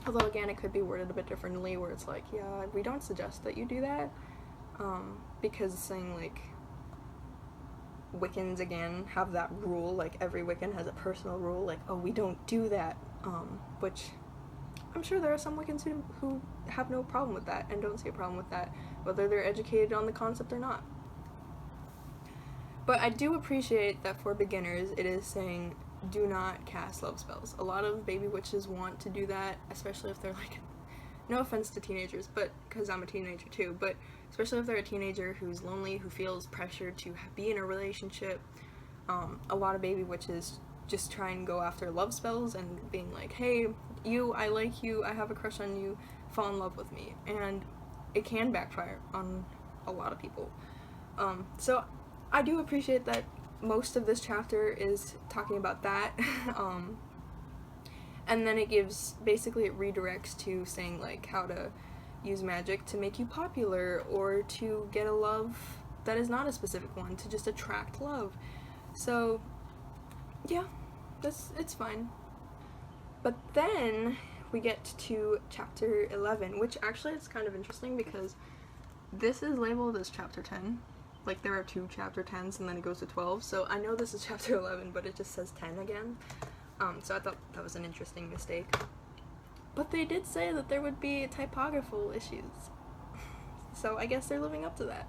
Although again, it could be worded a bit differently where it's like, yeah, we don't suggest that you do that. Because it's saying like Wiccans again have that rule, like every Wiccan has a personal rule, like, oh, we don't do that, which I'm sure there are some Wiccans who have no problem with that and don't see a problem with that, whether they're educated on the concept or not. But I do appreciate that for beginners it is saying do not cast love spells. A lot of baby witches want to do that, especially if they're like, no offense to teenagers, but because I'm a teenager too, but especially if they're a teenager who's lonely, who feels pressure to be in a relationship. A lot of baby witches just try and go after love spells and being like, hey, you, I like you, I have a crush on you, fall in love with me. And it can backfire on a lot of people. So I do appreciate that most of this chapter is talking about that. And then it gives, basically it redirects to saying like how to use magic to make you popular or to get a love that is not a specific one, to just attract love. So yeah, it's fine. But then we get to chapter 11, which actually is kind of interesting because this is labeled as chapter 10. Like there are 2 chapter 10s and then it goes to 12, so I know this is chapter 11, but it just says 10 again. So I thought that was an interesting mistake. But they did say that there would be typographical issues. So I guess they're living up to that.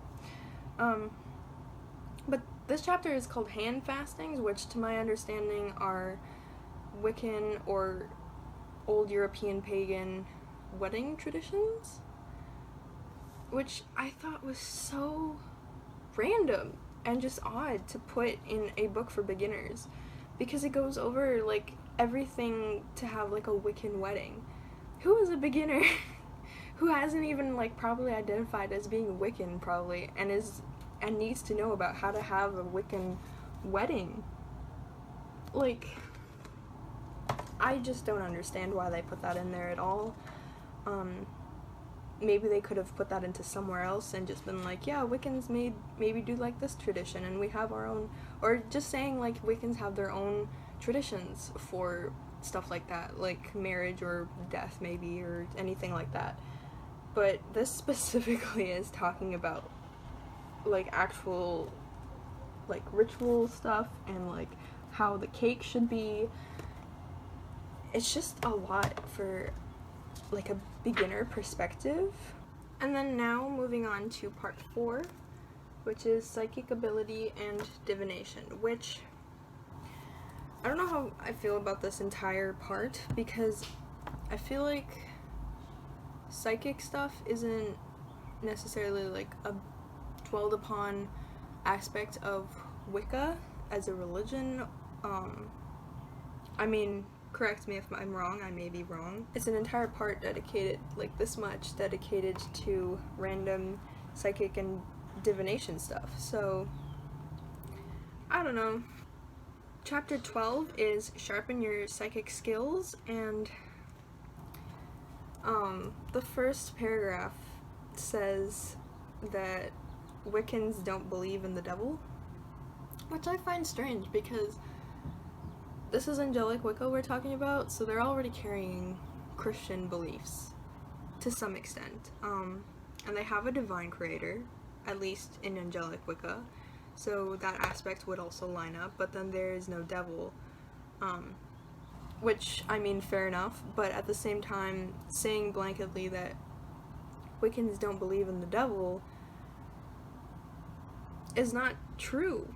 But this chapter is called handfastings, which to my understanding are Wiccan or old European pagan wedding traditions. Which I thought was so random and just odd to put in a book for beginners. Because it goes over, like, everything to have, like, a Wiccan wedding. Who is a beginner who hasn't even, like, probably identified as being Wiccan, probably, and needs to know about how to have a Wiccan wedding? Like, I just don't understand why they put that in there at all. Maybe they could have put that into somewhere else and just been like, yeah, Wiccans maybe do like this tradition and we have our own, or just saying like Wiccans have their own traditions for stuff like that, like marriage or death maybe, or anything like that. But this specifically is talking about like actual like ritual stuff and like how the cake should be. It's just a lot for like a beginner perspective. And then now moving on to part 4, which is psychic ability and divination, which I don't know how I feel about this entire part, because I feel like psychic stuff isn't necessarily like a dwelled upon aspect of Wicca as a religion. I mean, correct me if I'm wrong, I may be wrong. It's an entire part dedicated, like this much, dedicated to random psychic and divination stuff. So, I don't know. Chapter 12 is sharpen your psychic skills, and the first paragraph says that Wiccans don't believe in the devil, which I find strange because this is angelic Wicca we're talking about, so they're already carrying Christian beliefs to some extent. And they have a divine creator, at least in angelic Wicca. So that aspect would also line up, but then there is no devil. Which, I mean, fair enough, but at the same time, saying blanketly that Wiccans don't believe in the devil is not true.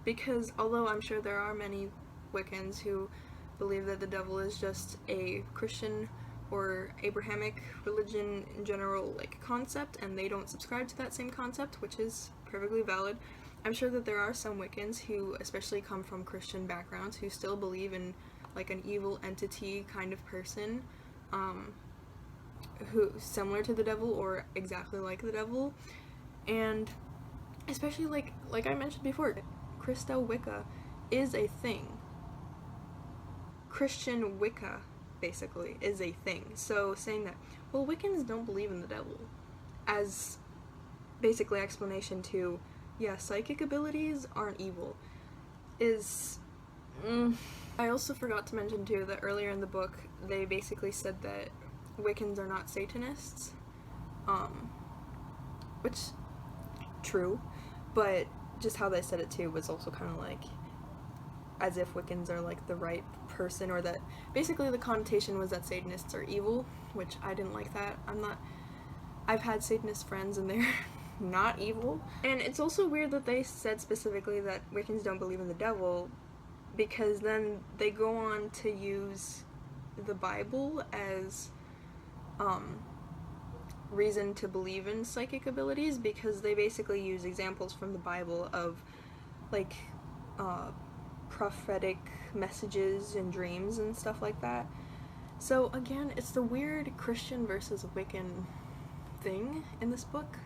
Because although I'm sure there are many Wiccans who believe that the devil is just a Christian or Abrahamic religion in general, like, concept, and they don't subscribe to that same concept, which is perfectly valid, I'm sure that there are some Wiccans who especially come from Christian backgrounds who still believe in, like, an evil entity kind of person, who similar to the devil or exactly like the devil. And especially like I mentioned before, Christo Wicca is a thing. Christian Wicca basically is a thing. So saying that, well, Wiccans don't believe in the devil, as basically explanation to, yeah, psychic abilities aren't evil, is I also forgot to mention too that earlier in the book they basically said that Wiccans are not Satanists, which, true, but just how they said it too was also kind of like as if Wiccans are like the right person, or that basically the connotation was that Satanists are evil, which I didn't like that. I've had Satanist friends and they're not evil. And it's also weird that they said specifically that Wiccans don't believe in the devil, because then they go on to use the Bible as reason to believe in psychic abilities, because they basically use examples from the Bible of like prophetic messages and dreams and stuff like that. So again, it's the weird Christian versus Wiccan thing in this book.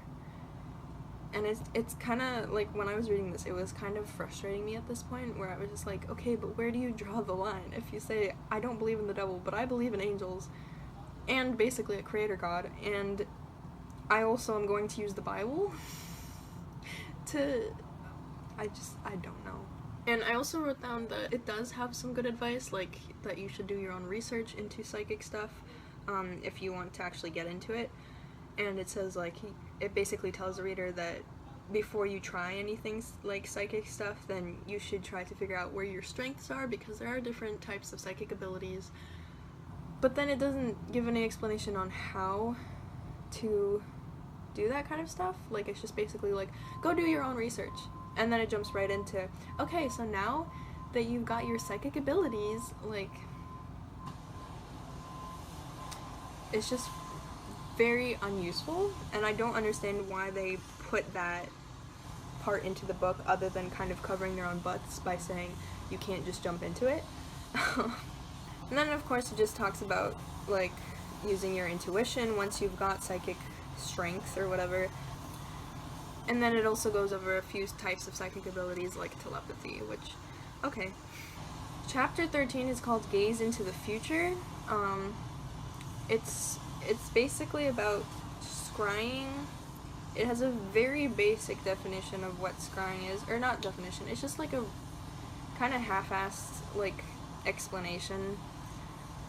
And it's kind of, like, when I was reading this, it was kind of frustrating me at this point, where I was just like, okay, but where do you draw the line? If you say, I don't believe in the devil, but I believe in angels, and basically a creator god, and I also am going to use the Bible I don't know. And I also wrote down that it does have some good advice, like, that you should do your own research into psychic stuff, if you want to actually get into it. And it says, like, it basically tells the reader that before you try anything like psychic stuff, then you should try to figure out where your strengths are, because there are different types of psychic abilities. But then it doesn't give any explanation on how to do that kind of stuff. Like, it's just basically like, go do your own research. And then it jumps right into, okay, so now that you've got your psychic abilities, like, it's just very unuseful, and I don't understand why they put that part into the book, other than kind of covering their own butts by saying you can't just jump into it. And then of course it just talks about, like, using your intuition once you've got psychic strength or whatever. And then it also goes over a few types of psychic abilities, like telepathy, which, okay. Chapter 13 is called Gaze into the Future. It's basically about scrying. It has a very basic definition of what scrying is, or not definition, it's just like a kind of half-assed, like, explanation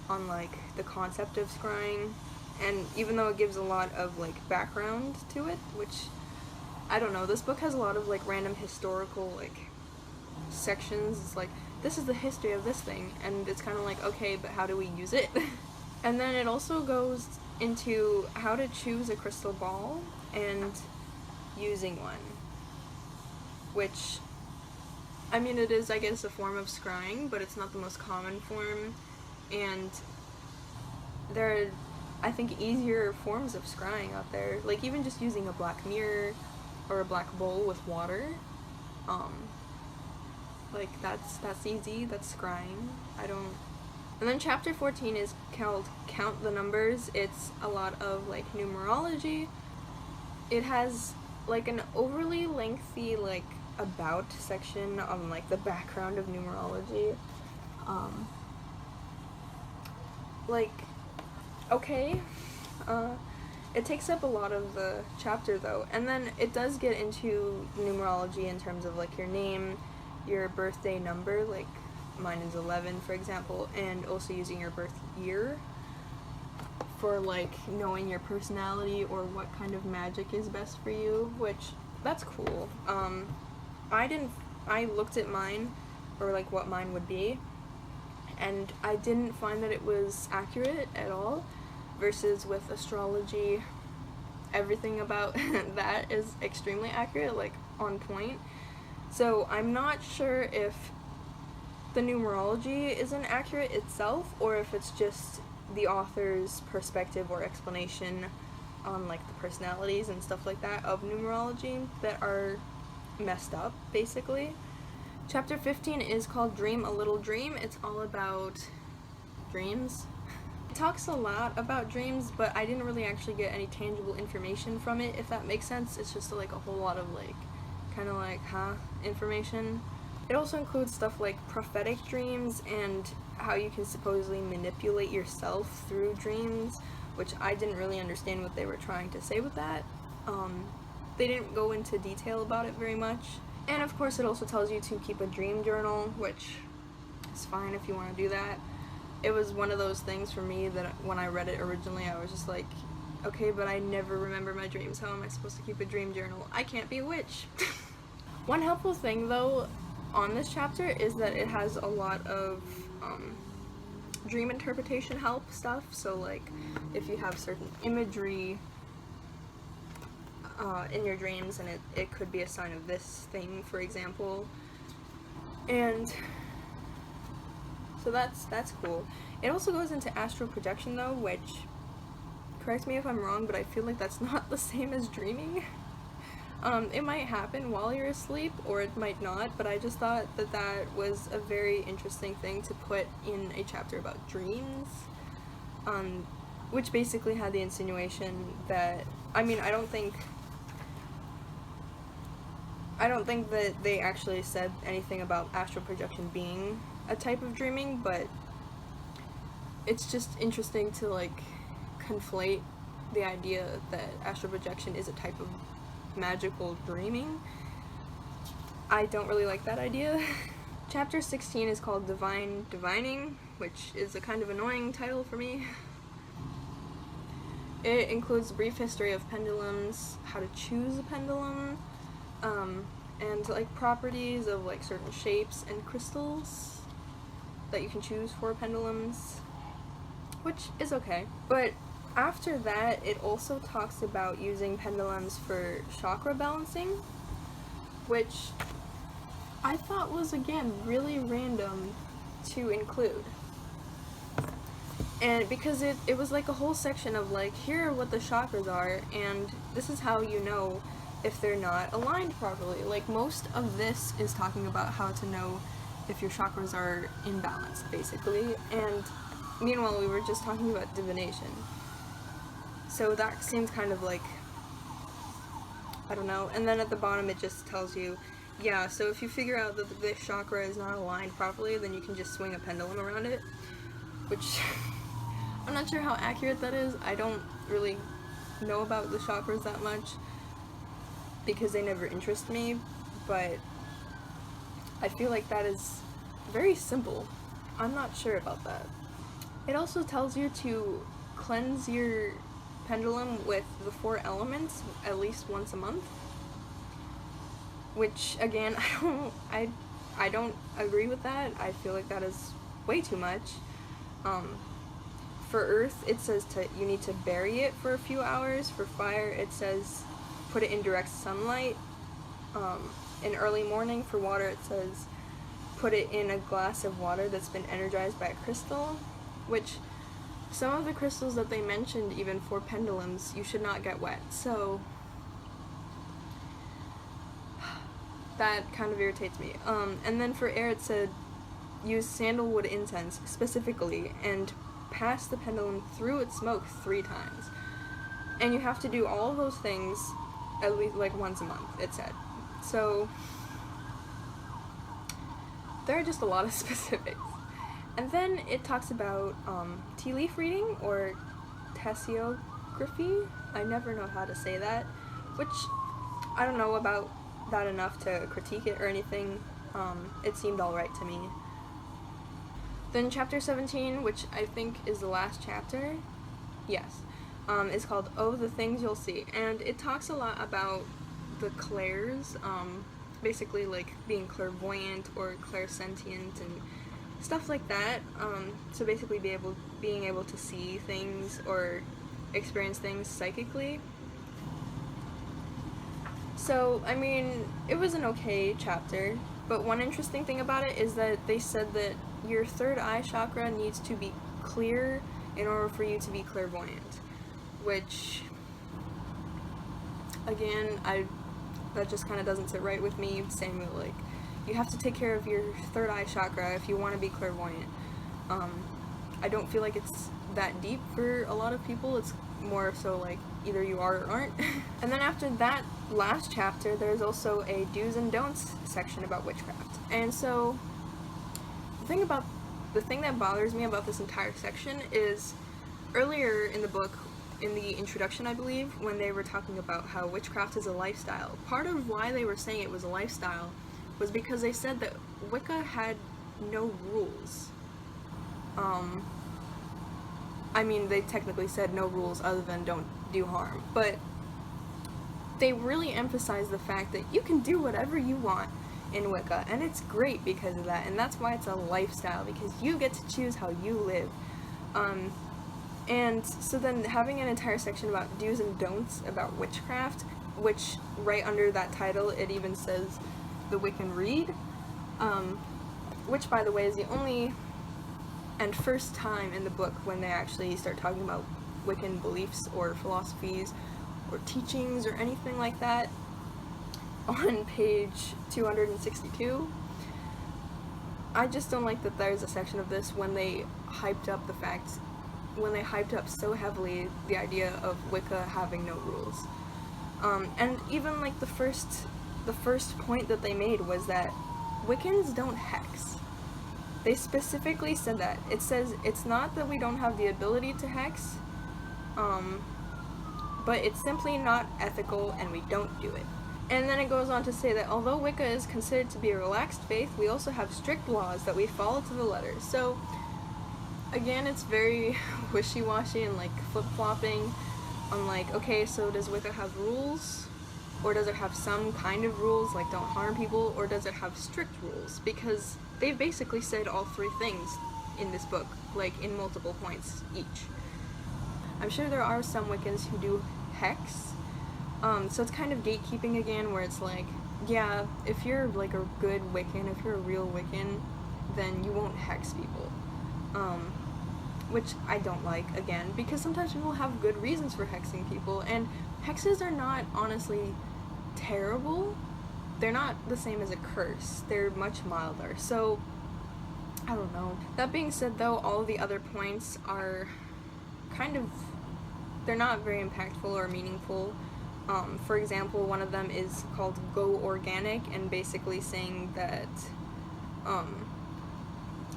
on, like, the concept of scrying. And even though it gives a lot of, like, background to it, which, I don't know, this book has a lot of, like, random historical, like, sections. It's like, this is the history of this thing, and it's kind of like, okay, but how do we use it? And then it also goes into how to choose a crystal ball and using one, which, I mean, it is, I guess, a form of scrying, but it's not the most common form, and there are, I think, easier forms of scrying out there, like even just using a black mirror or a black bowl with water, like, that's easy, that's scrying. And then chapter 14 is called Count the Numbers. It's a lot of, like, numerology. It has, like, an overly lengthy, like, about section on, like, the background of numerology. Like, okay. It takes up a lot of the chapter, though. And then it does get into numerology in terms of, like, your name, your birthday number, like, mine is 11, for example, and also using your birth year for like knowing your personality or what kind of magic is best for you, which that's cool. I looked at mine, or like what mine would be, and I didn't find that it was accurate at all, versus with astrology, everything about that is extremely accurate, like on point. So I'm not sure if the numerology isn't accurate itself, or if it's just the author's perspective or explanation on like the personalities and stuff like that of numerology that are messed up, basically. Chapter 15 is called Dream a Little Dream. It's all about dreams. It talks a lot about dreams, but I didn't really actually get any tangible information from it, if that makes sense. It's just like a whole lot of like kind of like information. It also includes stuff like prophetic dreams and how you can supposedly manipulate yourself through dreams, which I didn't really understand what they were trying to say with that. They didn't go into detail about it very much. And of course it also tells you to keep a dream journal, which is fine if you want to do that. It was one of those things for me that when I read it originally, I was just like, okay, but I never remember my dreams. How am I supposed to keep a dream journal? I can't be a witch. One helpful thing though on this chapter is that it has a lot of dream interpretation help stuff. So like if you have certain imagery in your dreams, and it could be a sign of this thing, for example. And so that's cool. It also goes into astral projection though, which, correct me if I'm wrong, but I feel like that's not the same as dreaming. It might happen while you're asleep, or it might not, but I just thought that that was a very interesting thing to put in a chapter about dreams, which basically had the insinuation that, I mean, I don't think that they actually said anything about astral projection being a type of dreaming, but it's just interesting to like conflate the idea that astral projection is a type of magical dreaming. I don't really like that idea. Chapter 16 is called Divine Divining, which is a kind of annoying title for me. It includes a brief history of pendulums, how to choose a pendulum, and like properties of like certain shapes and crystals that you can choose for pendulums, which is okay. But after that, it also talks about using pendulums for chakra balancing, which I thought was, again, really random to include. And because it was like a whole section of like, here are what the chakras are, and this is how you know if they're not aligned properly. Like, most of this is talking about how to know if your chakras are imbalanced, basically. And meanwhile, we were just talking about divination. So that seems kind of like, I don't know. And then at the bottom it just tells you, yeah, so if you figure out that this chakra is not aligned properly, then you can just swing a pendulum around it, which I'm not sure how accurate that is. I don't really know about the chakras that much because they never interest me, but I feel like that is very simple. I'm not sure about that. It also tells you to cleanse your pendulum with the 4 elements at least once a month, which again, I don't agree with that. I feel like that is way too much. For earth, it says you need to bury it for a few hours. For fire, it says put it in direct sunlight in early morning. For water, it says put it in a glass of water that's been energized by a crystal, which some of the crystals that they mentioned, even for pendulums, you should not get wet. So that kind of irritates me. And then for air, it said use sandalwood incense specifically and pass the pendulum through its smoke 3 times. And you have to do all of those things at least like once a month, it said. So there are just a lot of specifics. And then it talks about tea leaf reading, or tasseography. I never know how to say that, which I don't know about that enough to critique it or anything. It seemed alright to me. Then chapter 17, which I think is the last chapter, Yes. It's called Oh, the Things You'll See. And it talks a lot about the clairs, basically like being clairvoyant or clairsentient and stuff like that. So basically being able to see things or experience things psychically. So, I mean, it was an okay chapter, but one interesting thing about it is that they said that your third eye chakra needs to be clear in order for you to be clairvoyant, which, again, that just kind of doesn't sit right with me, saying that, like, you have to take care of your third eye chakra if you want to be clairvoyant. I don't feel like it's that deep for a lot of people. It's more so like either you are or aren't. And then after that last chapter, there's also a do's and don'ts section about witchcraft. And so the thing that bothers me about this entire section is earlier in the book, in the introduction, I believe, when they were talking about how witchcraft is a lifestyle, part of why they were saying it was a lifestyle was because they said that Wicca had no rules. I mean, they technically said no rules other than don't do harm, but they really emphasize the fact that you can do whatever you want in Wicca, and it's great because of that, and that's why it's a lifestyle, because you get to choose how you live. And so then having an entire section about do's and don'ts about witchcraft, which right under that title it even says the Wiccan Read, which by the way is the only and first time in the book when they actually start talking about Wiccan beliefs or philosophies or teachings or anything like that. On page 262, I just don't like that there's a section of this when they hyped up so heavily the idea of Wicca having no rules. And even like the first point that they made was that Wiccans don't hex. They specifically said that. It says it's not that we don't have the ability to hex, but it's simply not ethical and we don't do it. And then it goes on to say that although Wicca is considered to be a relaxed faith, we also have strict laws that we follow to the letter. So, again, it's very wishy-washy and like flip-flopping on like, okay, so does Wicca have rules? Or does it have some kind of rules, like don't harm people? Or does it have strict rules? Because they've basically said all three things in this book, like in multiple points each. I'm sure there are some Wiccans who do hex, so it's kind of gatekeeping again, where it's like, yeah, if you're like a good Wiccan, if you're a real Wiccan, then you won't hex people. Which I don't like, again, because sometimes people have good reasons for hexing people, and hexes are not, honestly, terrible. They're not the same as a curse. They're much milder, so, I don't know. That being said, though, all of the other points are kind of, they're not very impactful or meaningful. For example, one of them is called Go Organic, and basically saying that,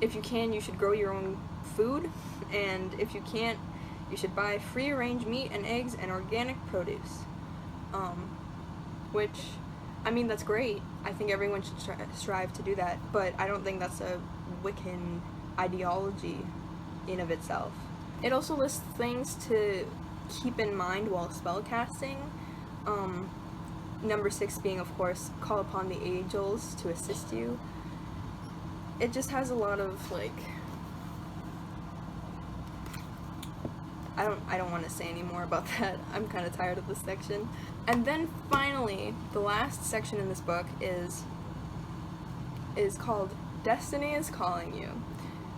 if you can, you should grow your own food, and if you can't, you should buy free-range meat and eggs and organic produce. Which, I mean, that's great. I think everyone should strive to do that, but I don't think that's a Wiccan ideology in of itself. It also lists things to keep in mind while spellcasting. Number 6 being, of course, call upon the angels to assist you. It just has a lot of, like, I don't want to say any more about that. I'm kind of tired of this section. And then finally, the last section in this book is called Destiny is Calling You.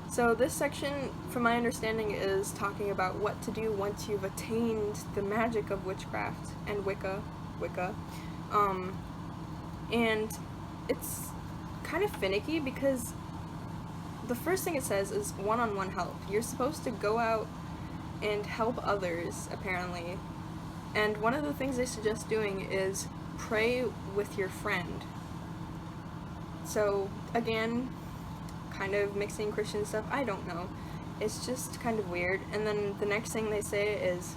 So this section, from my understanding, is talking about what to do once you've attained the magic of witchcraft and Wicca. And it's kind of finicky because the first thing it says is one-on-one help. You're supposed to go out and help others, apparently. And one of the things they suggest doing is pray with your friend. So, again, kind of mixing Christian stuff, I don't know. It's just kind of weird. And then the next thing they say is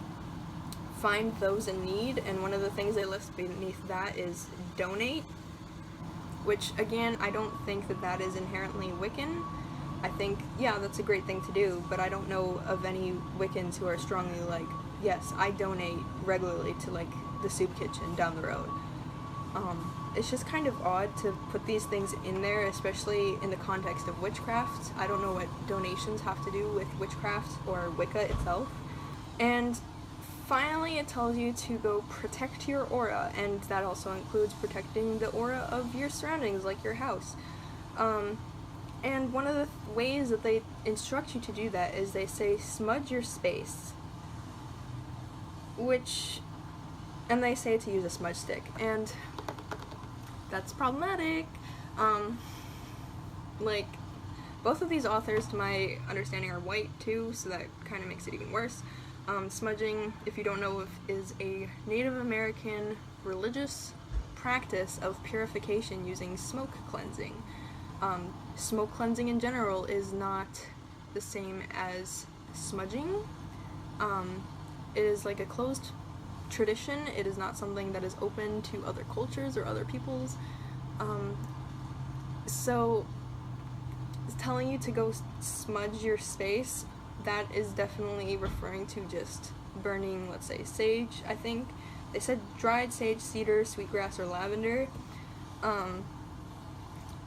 find those in need, and one of the things they list beneath that is donate, which, again, I don't think that is inherently Wiccan. I think, yeah, that's a great thing to do, but I don't know of any Wiccans who are strongly like, yes, I donate regularly to, like, the soup kitchen down the road. It's just kind of odd to put these things in there, especially in the context of witchcraft. I don't know what donations have to do with witchcraft or Wicca itself. And finally, it tells you to go protect your aura, and that also includes protecting the aura of your surroundings, like your house. And one of the ways that they instruct you to do that is they say smudge your space, and they say to use a smudge stick, and that's problematic. Like, both of these authors, to my understanding, are white too, so that kind of makes it even worse. Smudging, if you don't know, is a Native American religious practice of purification using smoke cleansing. Smoke cleansing in general is not the same as smudging. It is like a closed tradition. It is not something that is open to other cultures or other peoples. So telling you to go smudge your space, that is definitely referring to just burning, let's say, sage, I think. They said dried sage, cedar, sweetgrass, or lavender.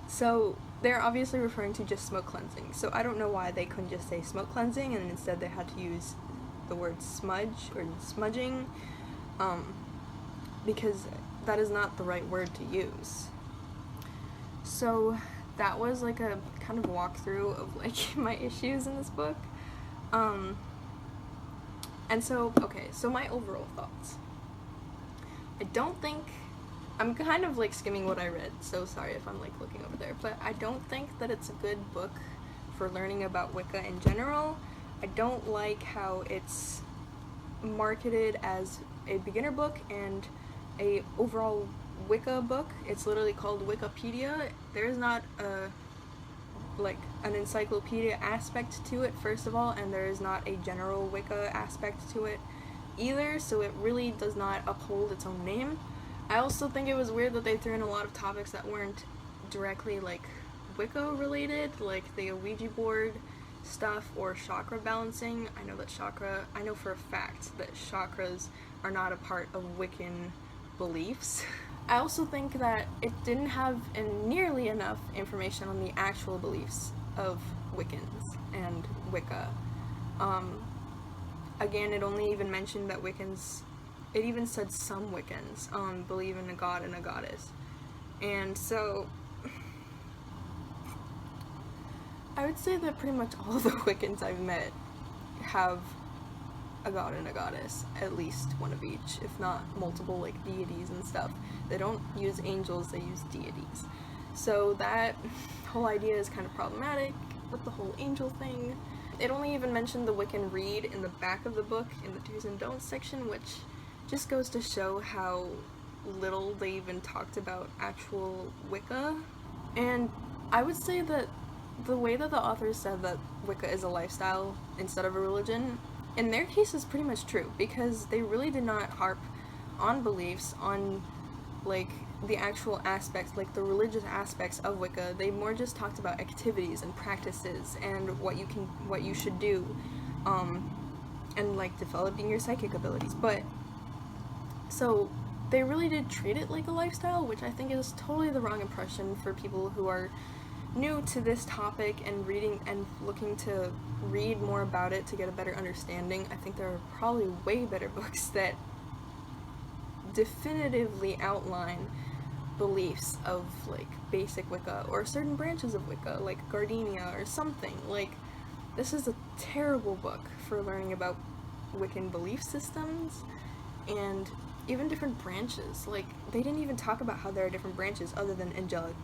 So they're obviously referring to just smoke cleansing. So I don't know why they couldn't just say smoke cleansing and instead they had to use the word smudge or smudging, because that is not the right word to use. So that was like a kind of walkthrough of like my issues in this book. And so, okay, so my overall thoughts. I don't think, I'm kind of like skimming what I read, so sorry if I'm like looking over there, but I don't think that it's a good book for learning about Wicca in general. I don't like how it's marketed as a beginner book and a overall Wicca book. It's literally called Wiccapedia. There is not an encyclopedia aspect to it, first of all, and there is not a general Wicca aspect to it either, so it really does not uphold its own name. I also think it was weird that they threw in a lot of topics that weren't directly like Wicca related, like the Ouija board stuff or chakra balancing. I know for a fact that chakras are not a part of Wiccan beliefs. I also think that it didn't have nearly enough information on the actual beliefs of Wiccans and Wicca. Again, it only even mentioned that it even said some Wiccans believe in a god and a goddess. And so I would say that pretty much all the Wiccans I've met have a god and a goddess, at least one of each, if not multiple, like deities and stuff. They don't use angels, they use deities. So that whole idea is kind of problematic with the whole angel thing. It only even mentioned the Wiccan Read in the back of the book in the do's and don'ts section, which just goes to show how little they even talked about actual Wicca. And I would say that the way that the authors said that Wicca is a lifestyle instead of a religion, in their case is pretty much true, because they really did not harp on beliefs, on like the actual aspects, like the religious aspects of Wicca. They more just talked about activities and practices and what you should do, and like developing your psychic abilities. But so they really did treat it like a lifestyle, which I think is totally the wrong impression for people who are new to this topic and reading and looking to read more about it to get a better understanding. I think there are probably way better books that definitively outline beliefs of like basic Wicca or certain branches of Wicca, like Gardenia or something. Like, this is a terrible book for learning about Wiccan belief systems and even different branches. Like, they didn't even talk about how there are different branches other than angelic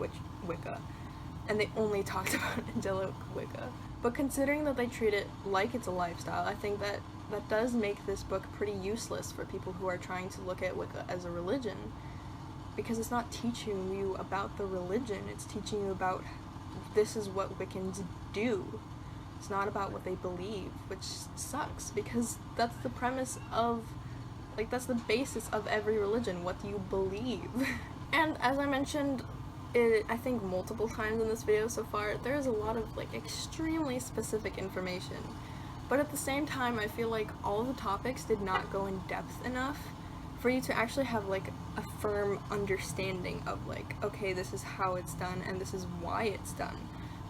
Wicca, and they only talked about angelic Wicca. But considering that they treat it like it's a lifestyle, I think that does make this book pretty useless for people who are trying to look at Wicca as a religion, because it's not teaching you about the religion, it's teaching you about this is what Wiccans do. It's not about what they believe, which sucks, because that's the premise of, like, that's the basis of every religion, what do you believe? And as I mentioned I think multiple times in this video so far, there's a lot of like extremely specific information. But at the same time, I feel like all of the topics did not go in depth enough for you to actually have like a firm understanding of like, okay, this is how it's done and this is why it's done.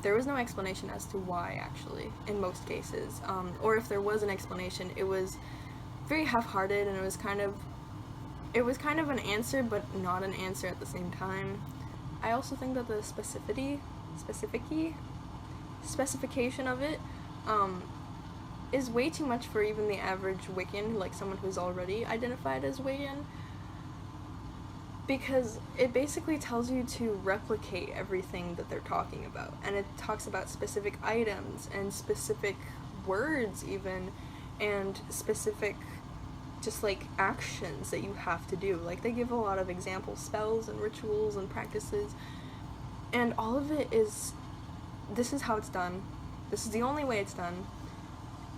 There was no explanation as to why, actually, in most cases. Or if there was an explanation, it was very half-hearted, and it was kind of an answer, but not an answer at the same time. I also think that the specification of it, is way too much for even the average Wiccan, like someone who's already identified as Wiccan, because it basically tells you to replicate everything that they're talking about, and it talks about specific items and specific words even, and specific just like actions that you have to do. Like, they give a lot of example spells and rituals and practices, and all of it is, this is how it's done, this is the only way it's done,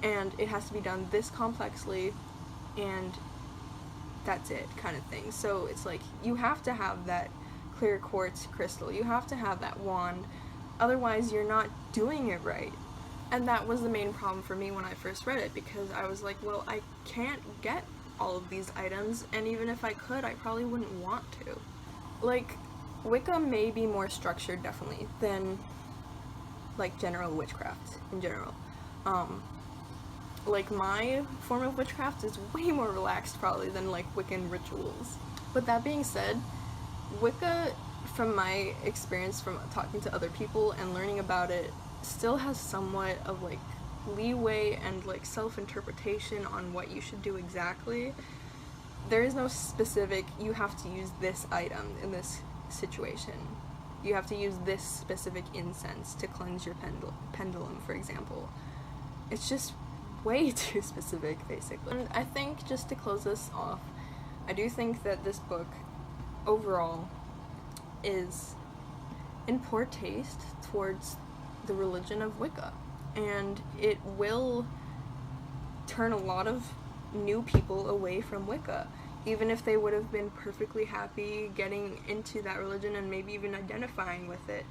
and it has to be done this complexly, and that's it, kind of thing. So it's like, you have to have that clear quartz crystal, you have to have that wand, otherwise you're not doing it right. And that was the main problem for me when I first read it, because I was like, well, I can't get all of these items, and even if I could, I probably wouldn't want to. Like, Wicca may be more structured, definitely, than like general witchcraft in general. Like, my form of witchcraft is way more relaxed probably than like Wiccan rituals. But that being said, Wicca, from my experience from talking to other people and learning about it, still has somewhat of like leeway and like self-interpretation on what you should do exactly. There is no specific, you have to use this item in this situation. You have to use this specific incense to cleanse your pendulum, for example. It's just way too specific, basically. And I think, just to close this off, I do think that this book, overall, is in poor taste towards the religion of Wicca, and it will turn a lot of new people away from Wicca, even if they would have been perfectly happy getting into that religion and maybe even identifying with it,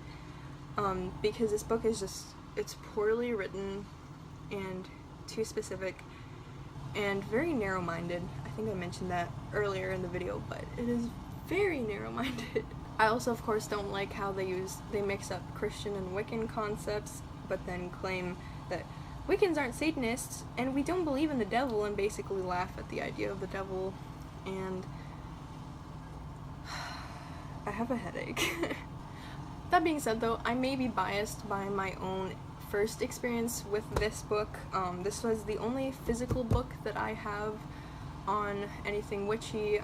because this book is just, it's poorly written and too specific and very narrow-minded. I think I mentioned that earlier in the video, but it is very narrow-minded. I also, of course, don't like how they mix up Christian and Wiccan concepts, but then claim that Wiccans aren't Satanists, and we don't believe in the devil, and basically laugh at the idea of the devil, and I have a headache. That being said, though, I may be biased by my own first experience with this book. This was the only physical book that I have on anything witchy,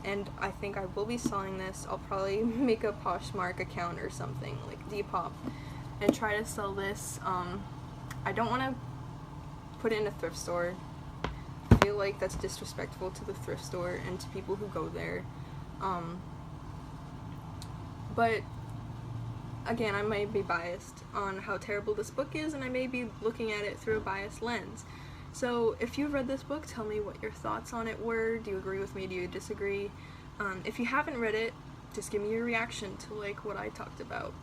and I think I will be selling this. I'll probably make a Poshmark account or something, like Depop, and try to sell this. I don't want to put it in a thrift store. I feel like that's disrespectful to the thrift store and to people who go there. But again, I might be biased on how terrible this book is, and I may be looking at it through a biased lens. So if you've read this book, tell me what your thoughts on it were. Do you agree with me? Do you disagree? If you haven't read it, just give me your reaction to like what I talked about.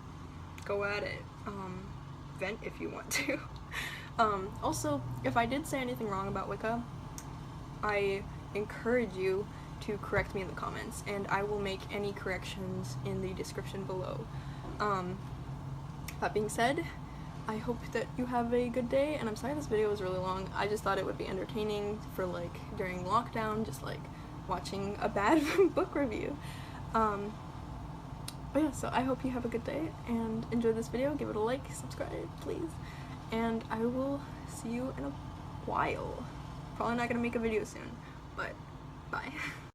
Go at it. Vent if you want to. Also, if I did say anything wrong about Wicca, I encourage you to correct me in the comments, and I will make any corrections in the description below. That being said, I hope that you have a good day, and I'm sorry this video was really long. I just thought it would be entertaining for like during lockdown, just like watching a bad book review. But yeah, so I hope you have a good day and enjoy this video. Give it a like, subscribe, please, and I will see you in a while. Probably not gonna make a video soon, but bye.